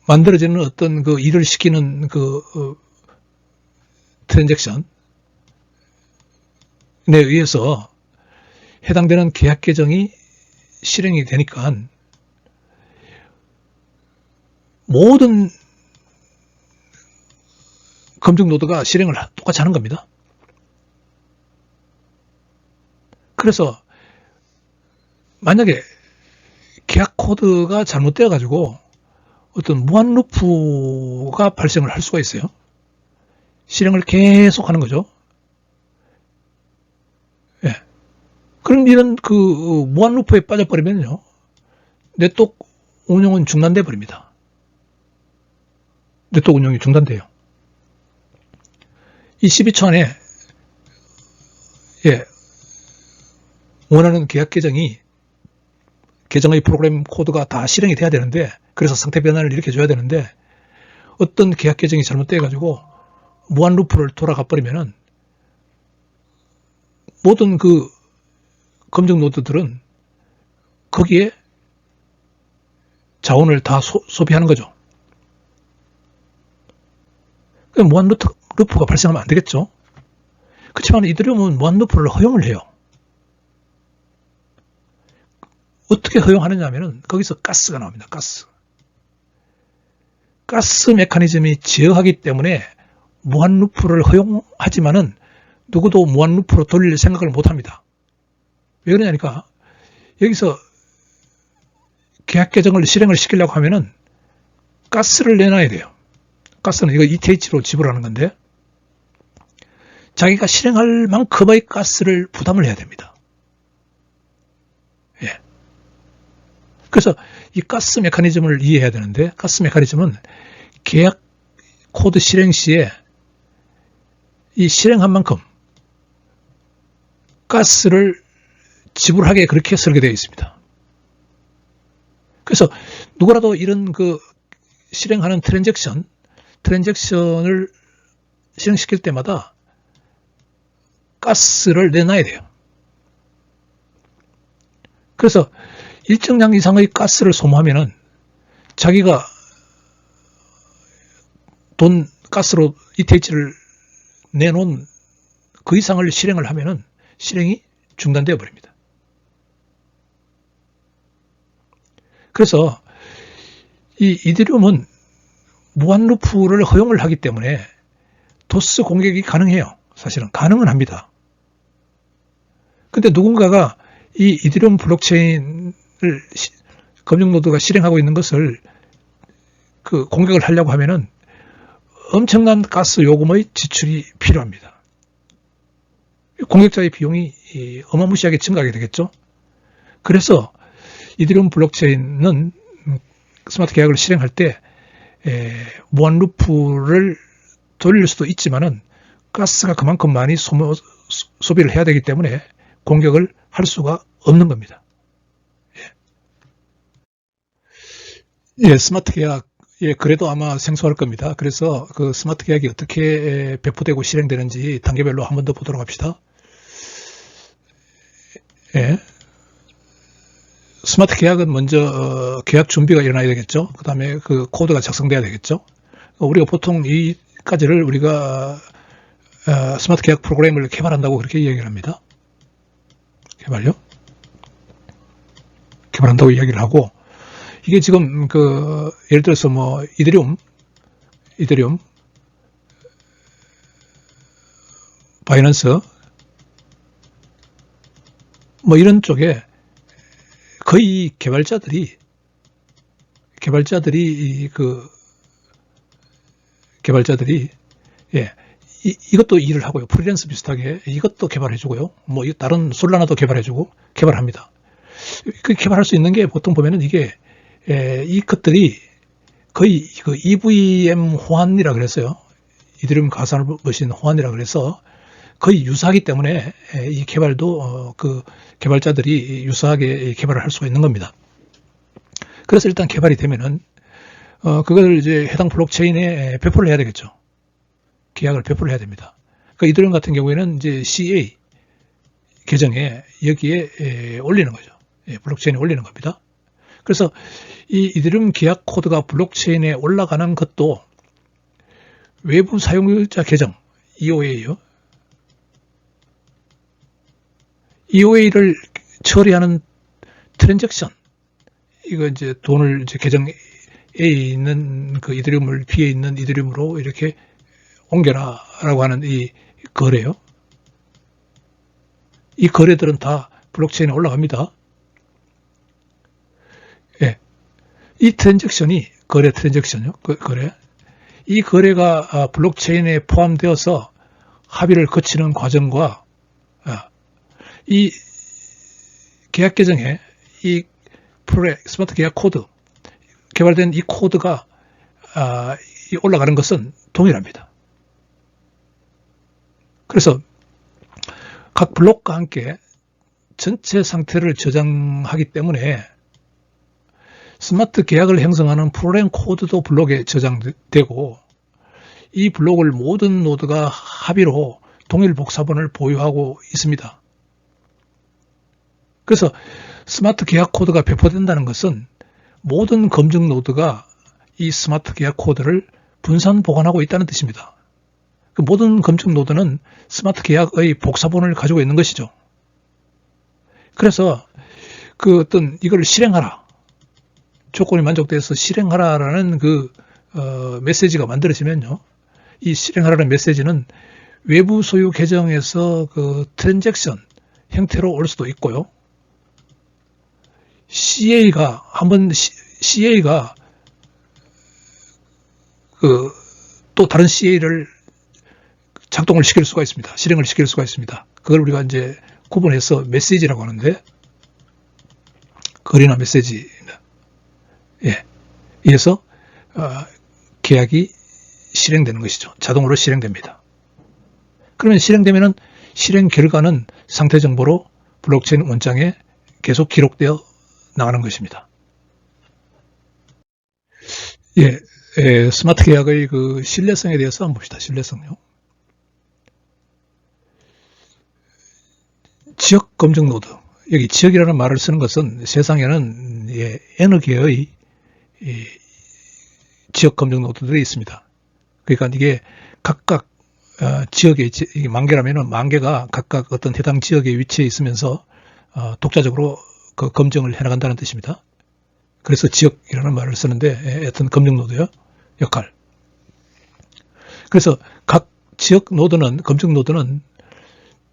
만들어지는 어떤 그 일을 시키는 그 트랜잭션에 의해서 해당되는 계약 계정이 실행이 되니까 모든 검증 노드가 실행을 똑같이 하는 겁니다. 그래서 만약에 계약 코드가 잘못되어 가지고 어떤 무한 루프가 발생을 할 수가 있어요. 실행을 계속 하는 거죠. 예. 그런 이런 그 무한 루프에 빠져버리면요. 네트워크 운영은 중단돼 버립니다. 네트워크 운영이 중단돼요. 이 12초 안에 원하는 계약 계정의 프로그램 코드가 다 실행이 돼야 되는데, 그래서 상태 변환을 이렇게 줘야 되는데, 어떤 계약 계정이 잘못돼 가지고 무한 루프를 돌아가 버리면은 모든 그 검증 노드들은 거기에 자원을 다 소비하는 거죠. 무한 루프가 발생하면 안 되겠죠. 그렇지만 이더리움은 무한 루프를 허용을 해요. 어떻게 허용하느냐 하면은 거기서 가스가 나옵니다. 가스 메커니즘이 제어하기 때문에 무한 루프를 허용하지만은 누구도 무한 루프로 돌릴 생각을 못 합니다. 왜 그러냐니까 여기서 계약 계정을 실행을 시키려고 하면은 가스를 내놔야 돼요. 가스는 이거 ETH로 지불하는 건데 자기가 실행할 만큼의 가스를 부담을 해야 됩니다. 예. 그래서 이 가스 메커니즘을 이해해야 되는데, 가스 메커니즘은 계약 코드 실행 시에 이 실행한 만큼 가스를 지불하게 그렇게 설계되어 있습니다. 그래서 누구라도 이런 그 실행하는 트랜잭션을 실행시킬 때마다 가스를 내놔야 돼요. 그래서 일정량 이상의 가스를 소모하면은 자기가 가스로 ETH를 내놓은 그 이상을 실행을 하면은 실행이 중단되어 버립니다. 그래서 이 이더리움은 무한 루프를 허용을 하기 때문에 도스 공격이 가능해요. 사실은 가능은 합니다. 근데 누군가가 이 이더리움 블록체인을 검증 노드가 실행하고 있는 것을 그 공격을 하려고 하면은 엄청난 가스 요금의 지출이 필요합니다. 공격자의 비용이 어마무시하게 증가하게 되겠죠. 그래서 이더리움 블록체인은 스마트 계약을 실행할 때 무한 루프를 돌릴 수도 있지만은 가스가 그만큼 많이 소비를 해야 되기 때문에 공격을 할 수가 없는 겁니다. 예, 스마트 계약, 예, 그래도 아마 생소할 겁니다. 그래서 그 스마트 계약이 어떻게 배포되고 실행되는지 단계별로 한 번 더 보도록 합시다. 예. 스마트 계약은 먼저 계약 준비가 일어나야 되겠죠. 그 다음에 그 코드가 작성돼야 되겠죠. 우리가 보통 이까지를 우리가 스마트 계약 프로그램을 개발한다고 그렇게 이야기를 합니다. 개발한다고 이야기를 하고, 이게 지금 예를 들어서 뭐 이더리움, 바이낸스 뭐 이런 쪽에 거의 개발자들이 예, 이것도 일을 하고요. 프리랜서 비슷하게 이것도 개발해주고요. 뭐 다른 솔라나도 개발해주고 개발합니다. 그 개발할 수 있는 게 보통 보면은 이게 이 것들이 거의 그 EVM 호환이라 그랬어요. 이더리움 가상머신 호환이라 그래서 거의 유사하기 때문에 이 개발도 그 개발자들이 유사하게 개발을 할 수가 있는 겁니다. 그래서 일단 개발이 되면은 그걸 이제 해당 블록체인에 배포를 해야 되겠죠. 계약을 배포를 해야 됩니다. 그러니까 이더리움 같은 경우에는 이제 CA 계정에 여기에 올리는 거죠. 블록체인에 올리는 겁니다. 그래서 이 이더리움 계약 코드가 블록체인에 올라가는 것도 외부 사용자 계정 EOA요. EOA를 처리하는 트랜잭션, 이거 이제 돈을 이제 계정 A에 있는 그 이더리움을 B에 있는 이더리움으로 이렇게 옮겨라라고 하는 이 거래요. 이 거래들은 다 블록체인에 올라갑니다. 예. 이 트랜잭션이 거래 트랜잭션이요. 거래. 이 거래가 블록체인에 포함되어서 합의를 거치는 과정과 이 계약 계정에 이 스마트 계약 코드, 개발된 이 코드가 올라가는 것은 동일합니다. 그래서 각 블록과 함께 전체 상태를 저장하기 때문에 스마트 계약을 형성하는 프로그램 코드도 블록에 저장되고, 이 블록을 모든 노드가 합의로 동일 복사본을 보유하고 있습니다. 그래서 스마트 계약 코드가 배포된다는 것은 모든 검증 노드가 이 스마트 계약 코드를 분산 보관하고 있다는 뜻입니다. 그 모든 검증 노드는 스마트 계약의 복사본을 가지고 있는 것이죠. 그래서 그 어떤 이걸 실행하라, 조건이 만족돼서 실행하라라는 그 메시지가 만들어지면요, 이 실행하라는 메시지는 외부 소유 계정에서 그 트랜잭션 형태로 올 수도 있고요. CA가 또 다른 CA를 작동을 시킬 수가 있습니다. 실행을 시킬 수가 있습니다. 그걸 우리가 이제 구분해서 메시지라고 하는데, 거리나 메시지입니다. 예. 이래서 계약이 실행되는 것이죠. 자동으로 실행됩니다. 그러면 실행되면은 실행 결과는 상태 정보로 블록체인 원장에 계속 기록되어 나가는 것입니다. 예, 스마트 계약의 그 신뢰성에 대해서 한번 봅시다. 신뢰성요. 지역 검증 노드. 여기 지역이라는 말을 쓰는 것은 세상에는 N 개의 지역 검증 노드들이 있습니다. 그러니까 이게 각각 지역에, 이게 만 개라면은 만 개가 각각 어떤 해당 지역에 위치해 있으면서 독자적으로 그 검증을 해나간다는 뜻입니다. 그래서 지역이라는 말을 쓰는데, 어떤 검증 노드요, 역할. 그래서 각 지역 노드는, 검증 노드는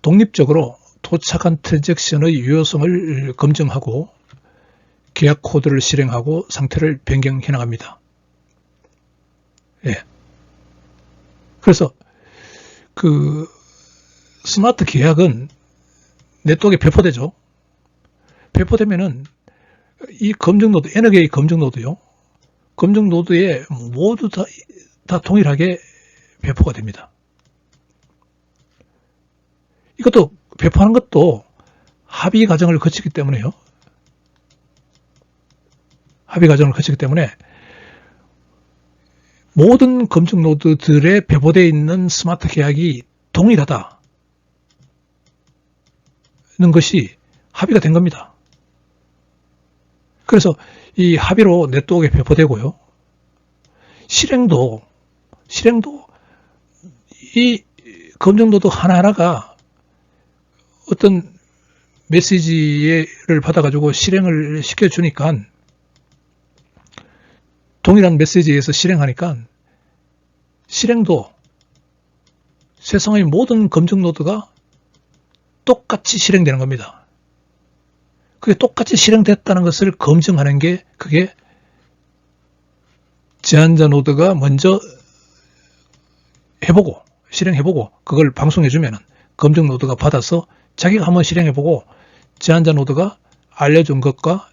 독립적으로 도착한 트랜잭션의 유효성을 검증하고 계약 코드를 실행하고 상태를 변경해 나갑니다. 예. 그래서 그 스마트 계약은 네트워크에 배포되죠. 배포되면은 이 검증 노드, N 개의 검증 노드요, 검증 노드에 모두 다 동일하게 배포가 됩니다. 이것도 배포하는 것도 합의 과정을 거치기 때문에요. 합의 과정을 거치기 때문에 모든 검증 노드들에 배포되어 있는 스마트 계약이 동일하다는 것이 합의가 된 겁니다. 그래서 이 합의로 네트워크에 배포되고요. 실행도 이 검증 노드 하나하나가 어떤 메시지를 받아가지고 실행을 시켜주니까 동일한 메시지에서 실행하니까 실행도 세상의 모든 검증 노드가 똑같이 실행되는 겁니다. 그게 똑같이 실행됐다는 것을 검증하는 게 그게 제한자 노드가 먼저 해보고 실행해보고 그걸 방송해주면 검증 노드가 받아서 자기가 한번 실행해보고 제한자 노드가 알려준 것과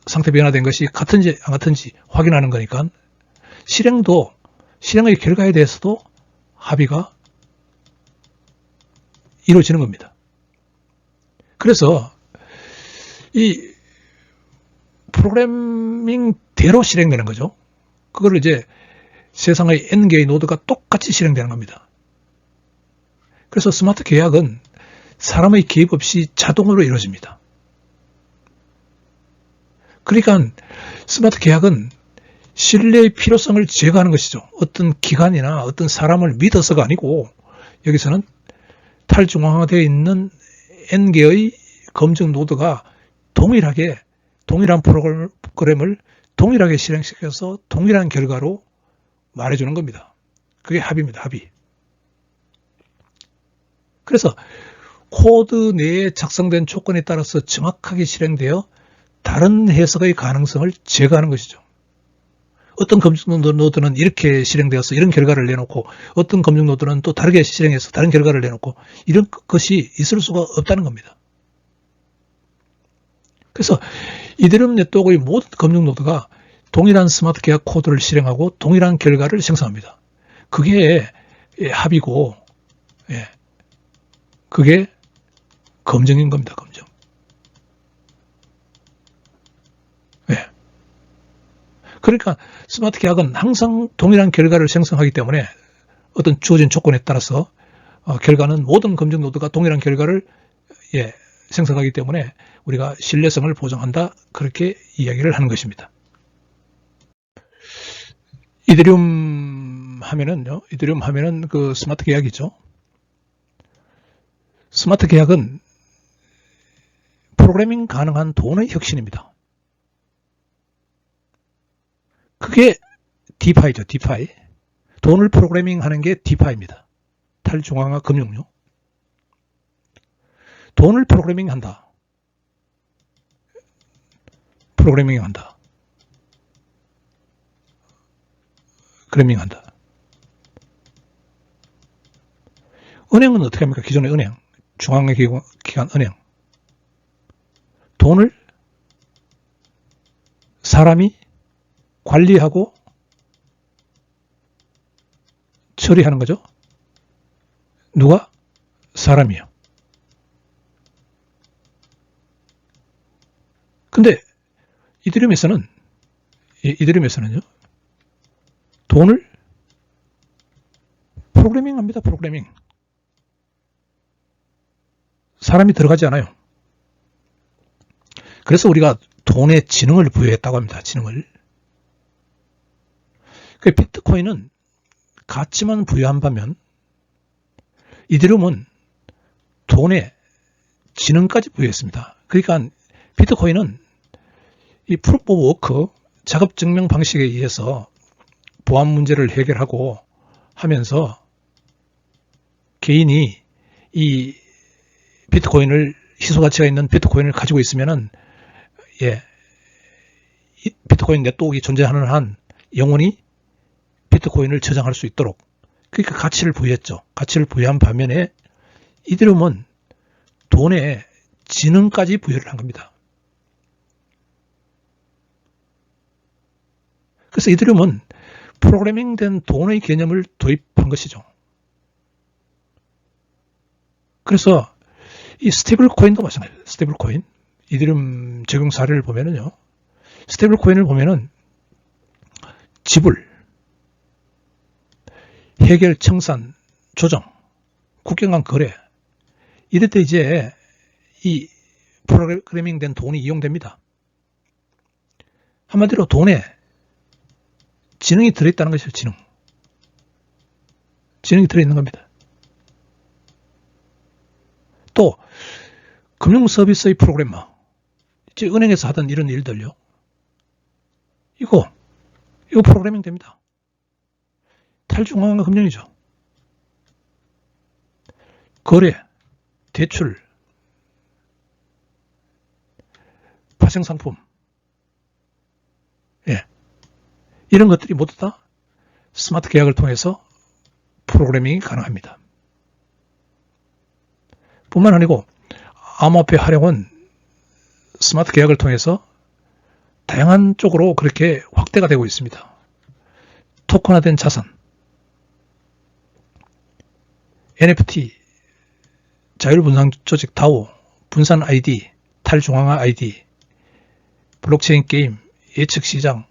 상태 변화된 것이 같은지 안 같은지 확인하는 거니까 실행의 결과에 대해서도 합의가 이루어지는 겁니다. 그래서 이 프로그래밍대로 실행되는 거죠. 그걸 이제 세상의 N개의 노드가 똑같이 실행되는 겁니다. 그래서 스마트 계약은 사람의 개입 없이 자동으로 이루어집니다. 그러니까 스마트 계약은 신뢰의 필요성을 제거하는 것이죠. 어떤 기관이나 어떤 사람을 믿어서가 아니고 여기서는 탈중앙화되어 있는 N개의 검증 노드가 동일한 프로그램을 동일하게 실행시켜서 동일한 결과로 말해주는 겁니다. 그게 합의입니다. 합의. 그래서 코드 내에 작성된 조건에 따라서 정확하게 실행되어 다른 해석의 가능성을 제거하는 것이죠. 어떤 검증 노드는 이렇게 실행되어서 이런 결과를 내놓고 어떤 검증 노드는 또 다르게 실행해서 다른 결과를 내놓고 이런 것이 있을 수가 없다는 겁니다. 그래서 이더리움 네트워크의 모든 검증 노드가 동일한 스마트 계약 코드를 실행하고 동일한 결과를 생성합니다. 그게 합의고 그게 검증인 겁니다. 검증. 그러니까 스마트 계약은 항상 동일한 결과를 생성하기 때문에 어떤 주어진 조건에 따라서 결과는 모든 검증 노드가 동일한 결과를 생성하기 때문에 우리가 신뢰성을 보장한다. 그렇게 이야기를 하는 것입니다. 이더리움 하면은 그 스마트 계약이죠. 스마트 계약은 프로그래밍 가능한 돈의 혁신입니다. 그게 디파이죠. 디파이. 돈을 프로그래밍 하는 게 디파이입니다. 탈중앙화 금융료. 돈을 프로그래밍 한다. 프로그래밍 한다. 은행은 어떻게 합니까? 기존의 은행, 중앙의 기관 은행. 돈을 사람이 관리하고 처리하는 거죠. 누가? 사람이요. 근데 이더리움에서는요, 돈을 프로그래밍 합니다. 프로그래밍. 사람이 들어가지 않아요. 그래서 우리가 돈에 지능을 부여했다고 합니다. 지능을. 그 비트코인은 가치만 부여한 반면 이더리움은 돈에 지능까지 부여했습니다. 그러니까 비트코인은 이 프루프 오브 워크 작업 증명 방식에 의해서 보안 문제를 해결하고 하면서 개인이 이 비트코인을 희소 가치가 있는 비트코인을 가지고 있으면은 이 비트코인 네트워크가 존재하는 한 영원히 비트코인을 저장할 수 있도록 그러니까 가치를 부여했죠. 가치를 부여한 반면에 이더리움은 돈에 지능까지 부여를 한 겁니다. 그래서 이더리움은 프로그래밍된 돈의 개념을 도입한 것이죠. 그래서 이 스테이블 코인도 마찬가지예요. 스테이블 코인. 이더리움 적용 사례를 보면은요. 스테이블 코인을 보면은 지불, 해결, 청산, 조정, 국경 간 거래. 이럴 때 이제 이 프로그래밍 된 돈이 이용됩니다. 한마디로 돈에 지능이 들어있다는 것이죠. 지능이 들어있는 겁니다. 또 금융 서비스의 프로그래머, 이제 은행에서 하던 이런 일들요. 이거 프로그래밍 됩니다. 탈중앙화 금융이죠. 거래, 대출, 파생상품, 이런 것들이 모두 다 스마트 계약을 통해서 프로그래밍이 가능합니다. 뿐만 아니고 암호화폐 활용은 스마트 계약을 통해서 다양한 쪽으로 그렇게 확대가 되고 있습니다. 토큰화된 자산, NFT, 자율분산 조직 DAO, 분산 ID, 탈중앙화 ID, 블록체인 게임, 예측 시장,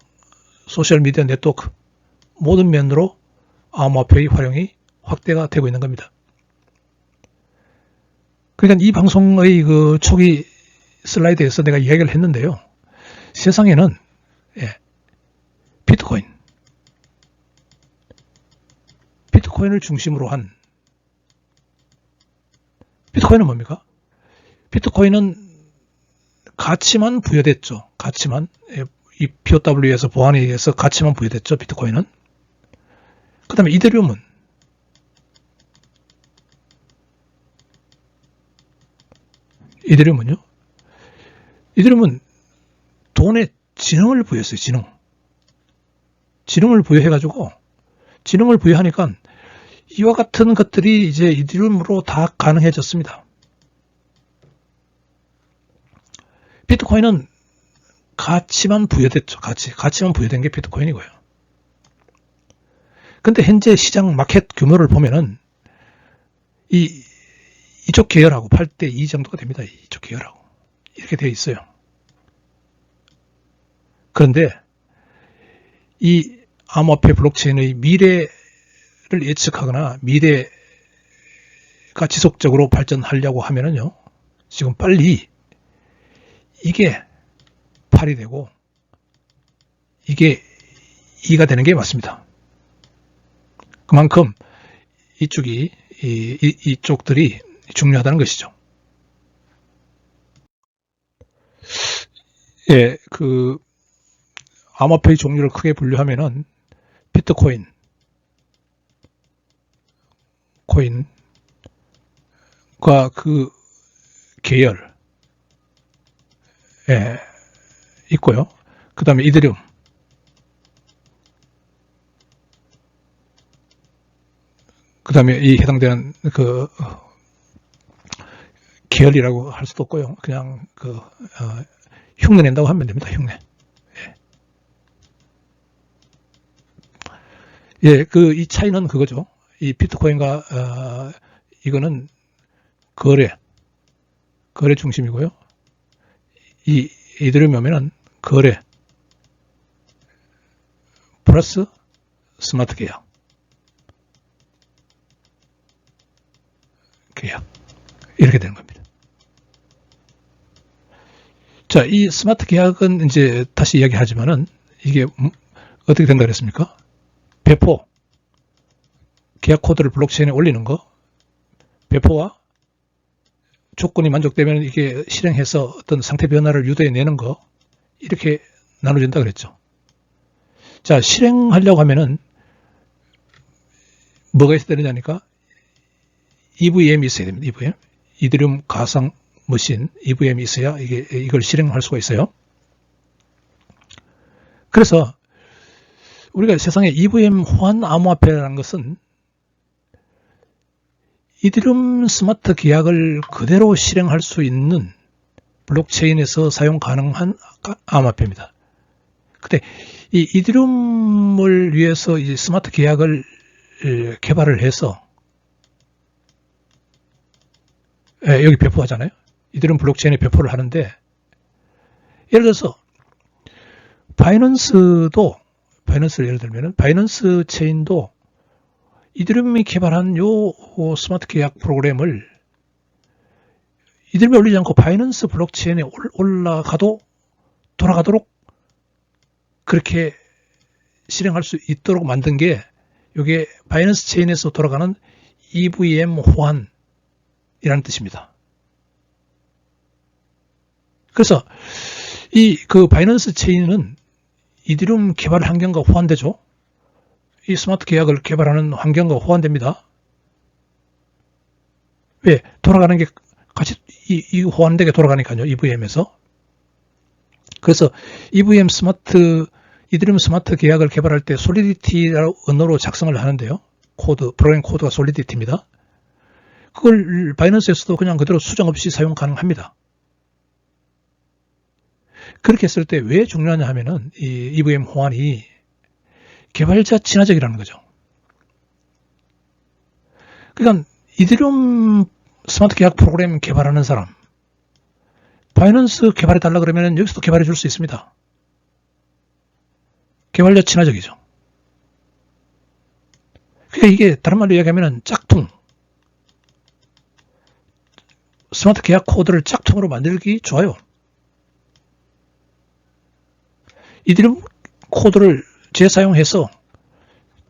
소셜미디어 네트워크, 모든 면으로 암호화폐의 활용이 확대가 되고 있는 겁니다. 그러니까 이 방송의 그 초기 슬라이드에서 내가 이야기를 했는데요. 세상에는 비트코인을 중심으로 한, 비트코인은 뭡니까? 비트코인은 가치만 부여됐죠. 가치만, 이 POW에서 보안에 의해서 가치만 부여됐죠. 비트코인은. 그 다음에 이더리움은요? 이더리움은 돈에 지능을 부여했어요. 지능을 부여해가지고, 지능을 부여하니까 이와 같은 것들이 이제 이더리움으로 다 가능해졌습니다. 비트코인은 가치만 부여됐죠. 가치만 부여된 게 비트코인이고요. 근데 현재 시장 마켓 규모를 보면은 이쪽 계열하고 8대 2 정도가 됩니다. 이쪽 계열하고. 이렇게 되어 있어요. 그런데 이 암호화폐 블록체인의 미래를 예측하거나 미래가 지속적으로 발전하려고 하면은요. 지금 빨리 이게 8이 되고 이게 2가 되는 게 맞습니다. 그만큼 이쪽들이 중요하다는 것이죠. 그 암호화폐의 종류를 크게 분류하면은 비트코인, 코인과 그 계열 있고요. 그 다음에 이더리움, 그 다음에 이 해당되는 그 계열이라고 할 수도 없고요. 그냥 흉내 낸다고 하면 됩니다. 흉내. 이 차이는 그거죠. 이 비트코인과 이거는 거래 중심이고요. 이 이더리움이 오면은 거래 플러스 스마트 계약. 이렇게 되는 겁니다. 자, 이 스마트 계약은 이제 다시 이야기하지만은 이게 어떻게 된다 그랬습니까? 배포, 계약 코드를 블록체인에 올리는 거, 배포와 조건이 만족되면 이게 실행해서 어떤 상태 변화를 유도해내는 거, 이렇게 나눠진다 그랬죠. 자, 실행하려고 하면은 뭐가 있어야 되느냐니까 EVM이 있어야 됩니다. EVM. 이더리움 가상 머신 EVM이 있어야 이걸 실행할 수가 있어요. 그래서 우리가 세상에 EVM 호환 암호화폐라는 것은 이더리움 스마트 계약을 그대로 실행할 수 있는 블록체인에서 사용 가능한 암호화폐입니다. 근데 이 이더리움을 위해서 이제 스마트 계약을 개발을 해서 여기 배포하잖아요. 이들은 블록체인에 배포를 하는데, 예를 들어서 바이낸스를 예를 들면은 바이낸스 체인도 이더리움이 개발한 요 스마트 계약 프로그램을 이더리움에 올리지 않고 바이낸스 블록체인에 돌아가도록 그렇게 실행할 수 있도록 만든 게 이게 바이낸스 체인에서 돌아가는 EVM 호환이라는 뜻입니다. 그래서 그 바이낸스 체인은 이더리움 개발 환경과 호환되죠. 이 스마트 계약을 개발하는 환경과 호환됩니다. 왜? 돌아가는 게 같이 이 호환되게 돌아가니까요. EVM에서. 그래서 이더리움 스마트 계약을 개발할 때 솔리디티라는 언어로 작성을 하는데요. 프로그램 코드가 솔리디티입니다. 그걸 바이낸스에서도 그냥 그대로 수정 없이 사용 가능합니다. 그렇게 했을 때 왜 중요하냐 하면은 이 EVM 호환이 개발자 친화적이라는 거죠. 그러니까 이더리움 스마트 계약 프로그램 개발하는 사람, 바이낸스 개발해달라 그러면 여기서도 개발해 줄 수 있습니다. 개발자 친화적이죠. 그러니까 이게 다른 말로 이야기하면 짝퉁, 스마트 계약 코드를 짝퉁으로 만들기 좋아요. 이더리움 코드를 재사용해서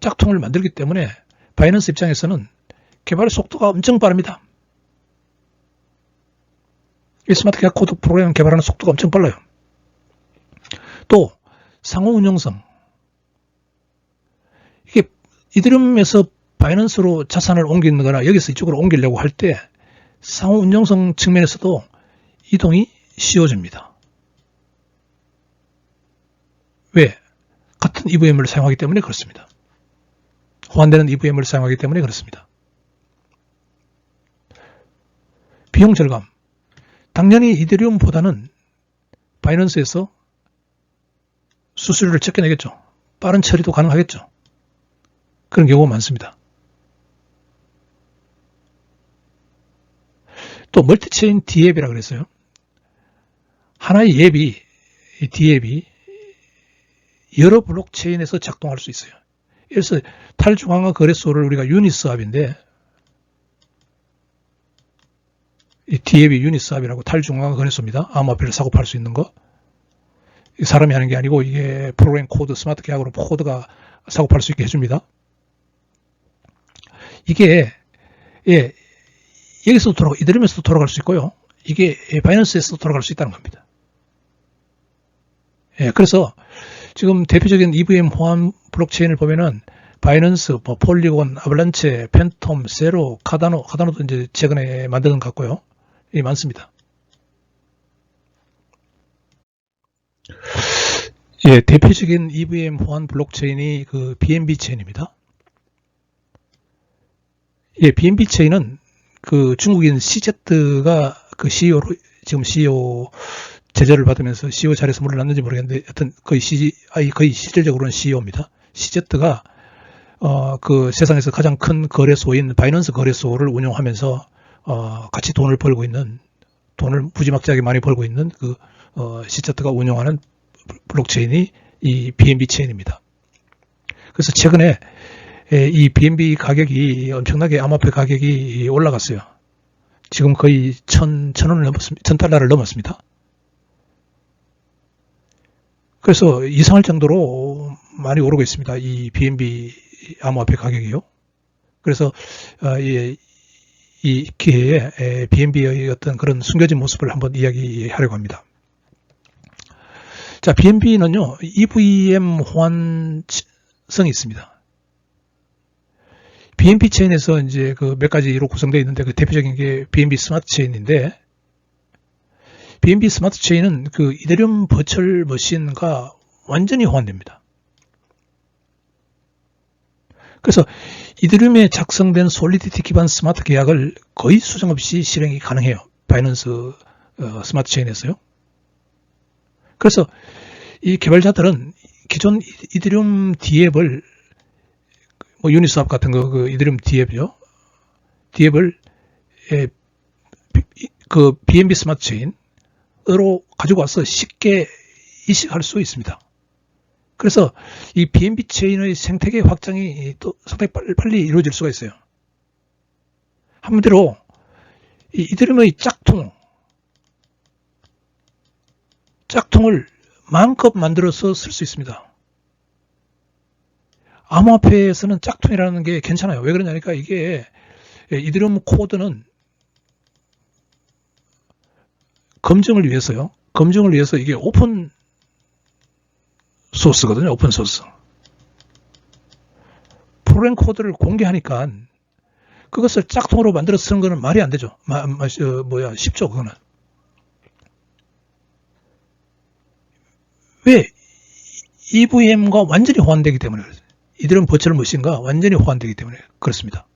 짝퉁을 만들기 때문에 바이낸스 입장에서는 개발 속도가 엄청 빠릅니다. 이 스마트 계약 코드 프로그램 개발하는 속도가 엄청 빨라요. 또 상호 운용성. 이게 이더리움에서 바이낸스로 자산을 옮기는 거나 여기서 이쪽으로 옮기려고 할 때 상호 운용성 측면에서도 이동이 쉬워집니다. 왜? 같은 EVM을 사용하기 때문에 그렇습니다. 호환되는 EVM을 사용하기 때문에 그렇습니다. 비용 절감. 당연히 이더리움보다는 바이낸스에서 수수료를 적게 내겠죠. 빠른 처리도 가능하겠죠. 그런 경우가 많습니다. 또 멀티체인 D앱이라고 그랬어요. 하나의 앱이, 이 D앱이 여러 블록체인에서 작동할 수 있어요. 그래서 탈중앙화 거래소를 우리가 유니스왑인데, 이 D앱이 유니스왑이라고 탈중앙화 거래소입니다. 암호화폐를 사고 팔 수 있는 거. 사람이 하는 게 아니고 이게 프로그램 코드, 스마트 계약으로 코드가 사고 팔 수 있게 해줍니다. 이게 여기서도 이더리움에서도 돌아갈 수 있고요. 이게 바이낸스에서도 돌아갈 수 있다는 겁니다. 그래서 지금 대표적인 EVM 호환 블록체인을 보면은 바이낸스, 폴리곤, 아발란체, 팬텀, 세로, 카다노도 이제 최근에 만드는 것 같고요. 많습니다. 대표적인 EVM 호환 블록체인이 그 BNB 체인입니다. BNB 체인은 그 중국인 CZ가 그 CEO로 지금 CEO 제재를 받으면서 CEO 자리에서 물러났는지 모르겠는데 하여튼 거의 실질적으로는 CEO입니다. CZ가 그 세상에서 가장 큰 거래소인 바이낸스 거래소를 운영하면서 같이 돈을 무지막지하게 많이 벌고 있는 그 CZ가 운영하는 블록체인이 이 BNB 체인입니다. 그래서 최근에 이 BNB 가격이 엄청나게 암호화폐 가격이 올라갔어요. 지금 거의 1,000원을 넘었습니다. 1,000달러를 넘었습니다. 그래서 이상할 정도로 많이 오르고 있습니다. 이 BNB 암호화폐 가격이요. 그래서 이 기회에 BNB의 어떤 그런 숨겨진 모습을 한번 이야기하려고 합니다. 자, BNB는요, EVM 호환성이 있습니다. BNB 체인에서 이제 그 몇 가지로 구성되어 있는데 그 대표적인 게 BNB 스마트 체인인데, BNB 스마트 체인은 그 이더리움 버추얼 머신과 완전히 호환됩니다. 그래서 이더리움에 작성된 솔리디티 기반 스마트 계약을 거의 수정 없이 실행이 가능해요. 바이낸스 스마트 체인에서요. 그래서 이 개발자들은 기존 이더리움 D앱을 유니스왑 같은 거, 그 이더리움 D앱이요. D앱을 그 BNB 스마트 체인으로 가지고 와서 쉽게 이식할 수 있습니다. 그래서 이 BNB 체인의 생태계 확장이 또 상당히 빨리 이루어질 수가 있어요. 한마디로 이더리움의 짝퉁을 마음껏 만들어서 쓸 수 있습니다. 암호화폐에서는 짝퉁이라는 게 괜찮아요. 왜 그러냐니까 이게 이더리움 코드는 검증을 위해서요. 검증을 위해서 이게 오픈 소스거든요. 오픈 소스. 프로그램 코드를 공개하니까 그것을 짝퉁으로 만들어 쓰는 거는 말이 안 되죠. 쉽죠, 그거는. 왜? EVM과 완전히 호환되기 때문에 그렇습니다. 이들은 버추얼 머신과 완전히 호환되기 때문에 그렇습니다.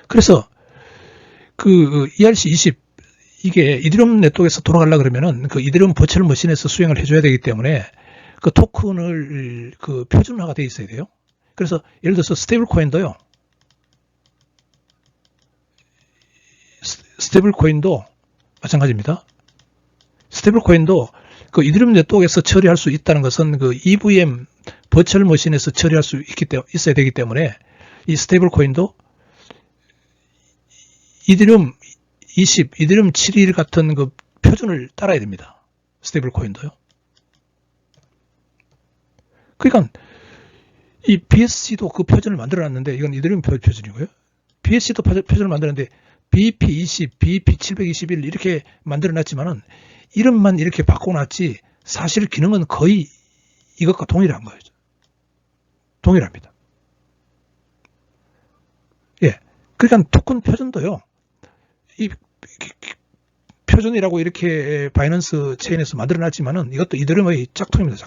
그래서 그 ERC20 이게 이더리움 네트워크에서 돌아가려고 그러면은 그 이더리움 버추얼 머신에서 수행을 해줘야 되기 때문에 그 토큰을 그 표준화가 되어 있어야 돼요. 그래서 예를 들어서 스테이블 코인도요. 스테이블 코인도 마찬가지입니다. 스테이블 코인도 그 이더리움 네트워크에서 처리할 수 있다는 것은 그 EVM 버추얼 머신에서 처리할 수 있어야 되기 때문에 이 스테이블 코인도 이더리움 20, 이더리움 7일 같은 그 표준을 따라야 됩니다. 스테이블 코인도요. 그러니까 이 BSC도 그 표준을 만들어 놨는데 이건 이더리움 표준이고요. BSC도 표준을 만들었는데 BEP20, BEP721 이렇게 만들어 놨지만은 이름만 이렇게 바꿔놨지 사실 기능은 거의 이것과 동일한 거예요. 동일합니다. 예. 그러니까 토큰 표준도요. 이 표준이라고 이렇게 바이낸스 체인에서 만들어 놨지만은 이것도 이더리움의 짝퉁입니다.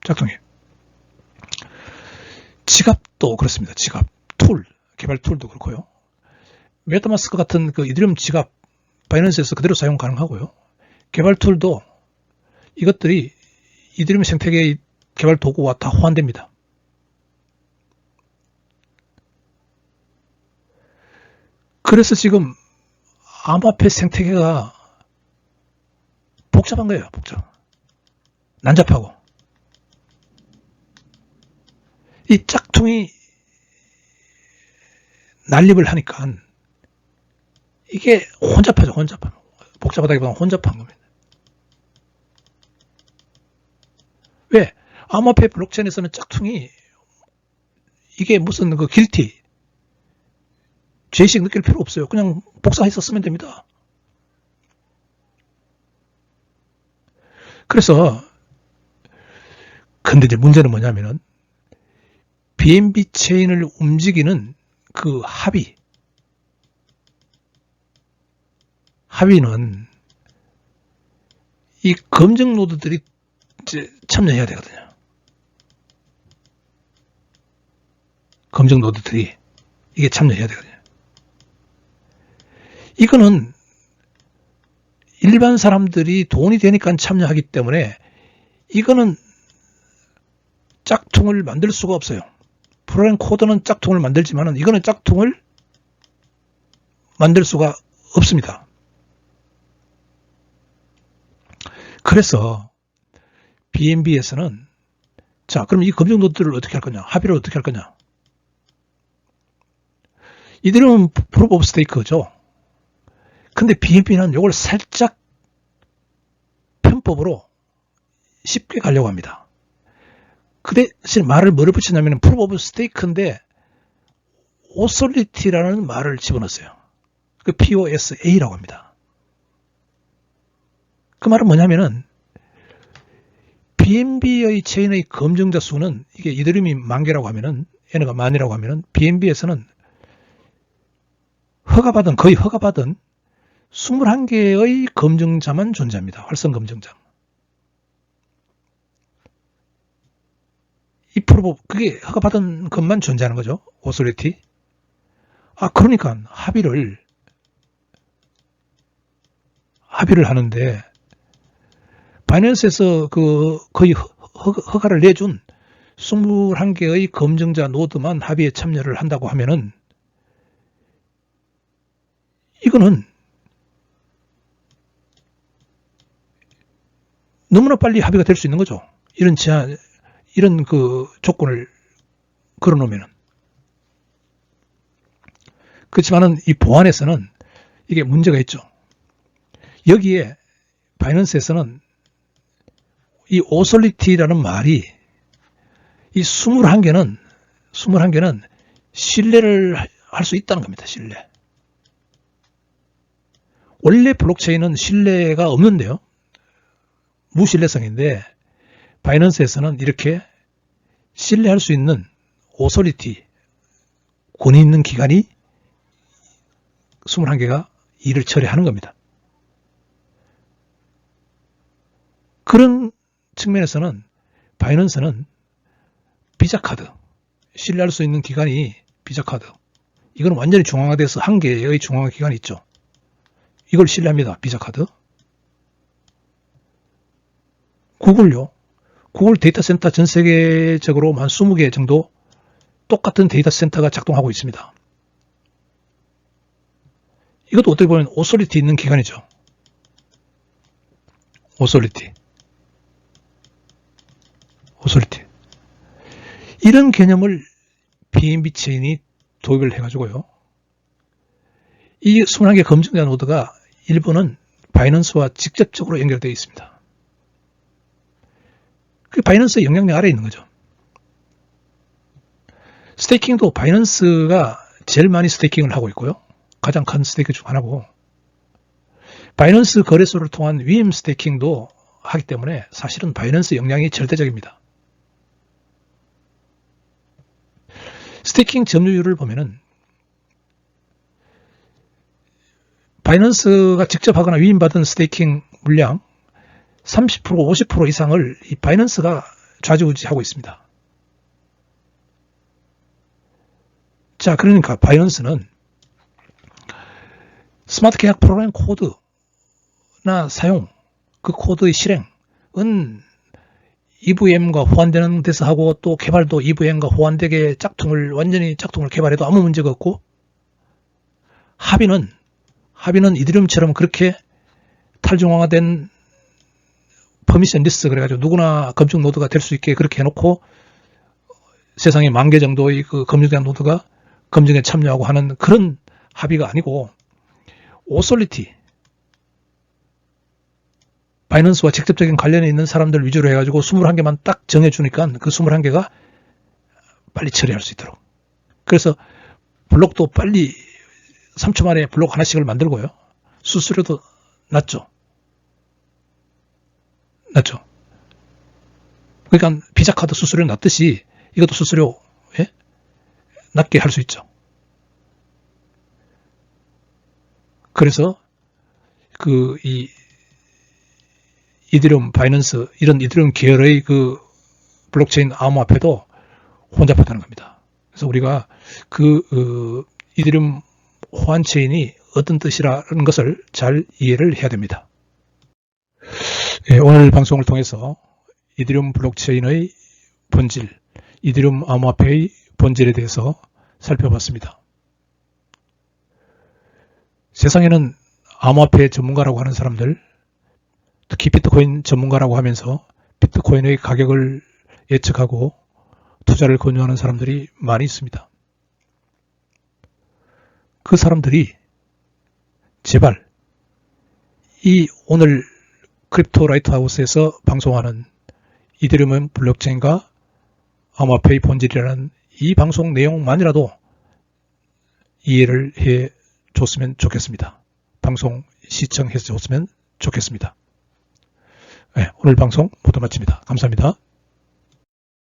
짝퉁이에요. 지갑도 그렇습니다. 지갑, 개발 툴도 그렇고요. 메타마스크 같은 그 이더리움 지갑 바이낸스에서 그대로 사용 가능하고요. 개발 툴도 이것들이 이더리움 생태계의 개발 도구와 다 호환됩니다. 그래서 지금 암호화폐 생태계가 복잡한 거예요. 난잡하고. 이 짝퉁이 난립을 하니까 이게 혼잡하죠. 복잡하다기보다는 혼잡한 겁니다. 왜? 암호화폐 블록체인에서는 짝퉁이 이게 무슨 그 길티, 죄의식 느낄 필요 없어요. 그냥 복사해서 쓰면 됩니다. 그래서 근데 이제 문제는 뭐냐면은 BNB 체인을 움직이는 그 합의는 이 검증 노드들이 이제 참여해야 되거든요. 검증 노드들이 이게 참여해야 되거든요. 이거는 일반 사람들이 돈이 되니까 참여하기 때문에 이거는 짝퉁을 만들 수가 없어요. 프로그램 코드는 짝퉁을 만들지만 이거는 짝퉁을 만들 수가 없습니다. 그래서 BNB에서는 자, 그럼 이 검증 노드를 어떻게 할 거냐? 합의를 어떻게 할 거냐? 이들은 프로브 오브 스테이크죠. 근데 BNB는 이걸 살짝 편법으로 쉽게 가려고 합니다. 그 대신 말을 뭐를 붙이냐면 프로브 오브 스테이크인데 오솔리티라는 말을 집어넣었어요. 그 POSA라고 합니다. 그 말은 뭐냐면은 BNB의 체인의 검증자 수는 이게 이더리움이 10,000개라고 하면은 N가 10,000이라고 하면은 BNB에서는 거의 허가받은 21개의 검증자만 존재합니다. 활성 검증자. 이 프로브 그게 허가받은 것만 존재하는 거죠. 오솔리티. 그러니까 합의를 하는데 바이낸스에서 그 거의 허가를 내준 21개의 검증자 노드만 합의에 참여를 한다고 하면은 이거는 너무나 빨리 합의가 될 수 있는 거죠. 이런 제한, 이런 그 조건을 걸어놓으면은. 그렇지만은 이 보안에서는 이게 문제가 있죠. 여기에 바이낸스에서는 이 오솔리티라는 말이 이 21개는 신뢰를 할 수 있다는 겁니다. 신뢰. 원래 블록체인은 신뢰가 없는데요. 무신뢰성인데 바이낸스에서는 이렇게 신뢰할 수 있는 오솔리티, 권위 있는 기관이 21개가 일을 처리하는 겁니다. 그런 측면에서는 바이낸스는 비자카드, 신뢰할 수 있는 기관이 비자카드. 이건 완전히 중앙화돼서 한 개의 중앙화 기관이 있죠. 이걸 신뢰합니다. 비자카드. 구글요. 구글 데이터 센터 전 세계적으로 한 20개 정도 똑같은 데이터 센터가 작동하고 있습니다. 이것도 어떻게 보면 오솔리티 있는 기관이죠. 오솔리티. 이런 개념을 BNB 체인이 도입을 해가지고요. 이 21개 검증자 노드가 일부는 바이낸스와 직접적으로 연결되어 있습니다. 그 바이낸스의 영향력 아래에 있는 거죠. 스테이킹도 바이낸스가 제일 많이 스테이킹을 하고 있고요. 가장 큰 스테이크 중 하나고, 바이낸스 거래소를 통한 VM 스테이킹도 하기 때문에 사실은 바이낸스 영향이 절대적입니다. 스테이킹 점유율을 보면은 바이낸스가 직접 하거나 위임받은 스테이킹 물량 30%, 50% 이상을 이 바이낸스가 좌지우지하고 있습니다. 자, 그러니까 바이낸스는 스마트 계약 프로그램 코드나 사용, 그 코드의 실행은 EVM과 호환되는 데서 하고, 또 개발도 EVM과 호환되게 완전히 짝퉁을 개발해도 아무 문제가 없고, 합의는 이더리움처럼 그렇게 탈중앙화된 퍼미션 리스트, 그래가지고 누구나 검증 노드가 될 수 있게 그렇게 해놓고 세상에 10,000개 정도의 그 검증자 노드가 검증에 참여하고 하는 그런 합의가 아니고, 오솔리티, 바이낸스와 직접적인 관련이 있는 사람들 위주로 해가지고 21개만 딱 정해주니까 그 21개가 빨리 처리할 수 있도록. 그래서 블록도 빨리 3초 만에 블록 하나씩을 만들고요. 수수료도 낮죠. 그러니까 비자카드 수수료 낮듯이 이것도 수수료 낮게 할 수 있죠. 그래서 이더리움, 바이낸스, 이런 이더리움 계열의 그 블록체인 암호화폐도 혼잡하다는 겁니다. 그래서 우리가 이더리움 호환 체인이 어떤 뜻이라는 것을 잘 이해를 해야 됩니다. 오늘 방송을 통해서 이더리움 블록체인의 본질, 이더리움 암호화폐의 본질에 대해서 살펴봤습니다. 세상에는 암호화폐 전문가라고 하는 사람들, 특히 비트코인 전문가라고 하면서 비트코인의 가격을 예측하고 투자를 권유하는 사람들이 많이 있습니다. 그 사람들이 제발 이 오늘 크립토 라이트하우스에서 방송하는 이더리움 블록체인과 암호화폐의 본질이라는 이 방송 내용만이라도 이해를 해 줬으면 좋겠습니다. 방송 시청해 줬으면 좋겠습니다. 오늘 방송 모두 마칩니다. 감사합니다.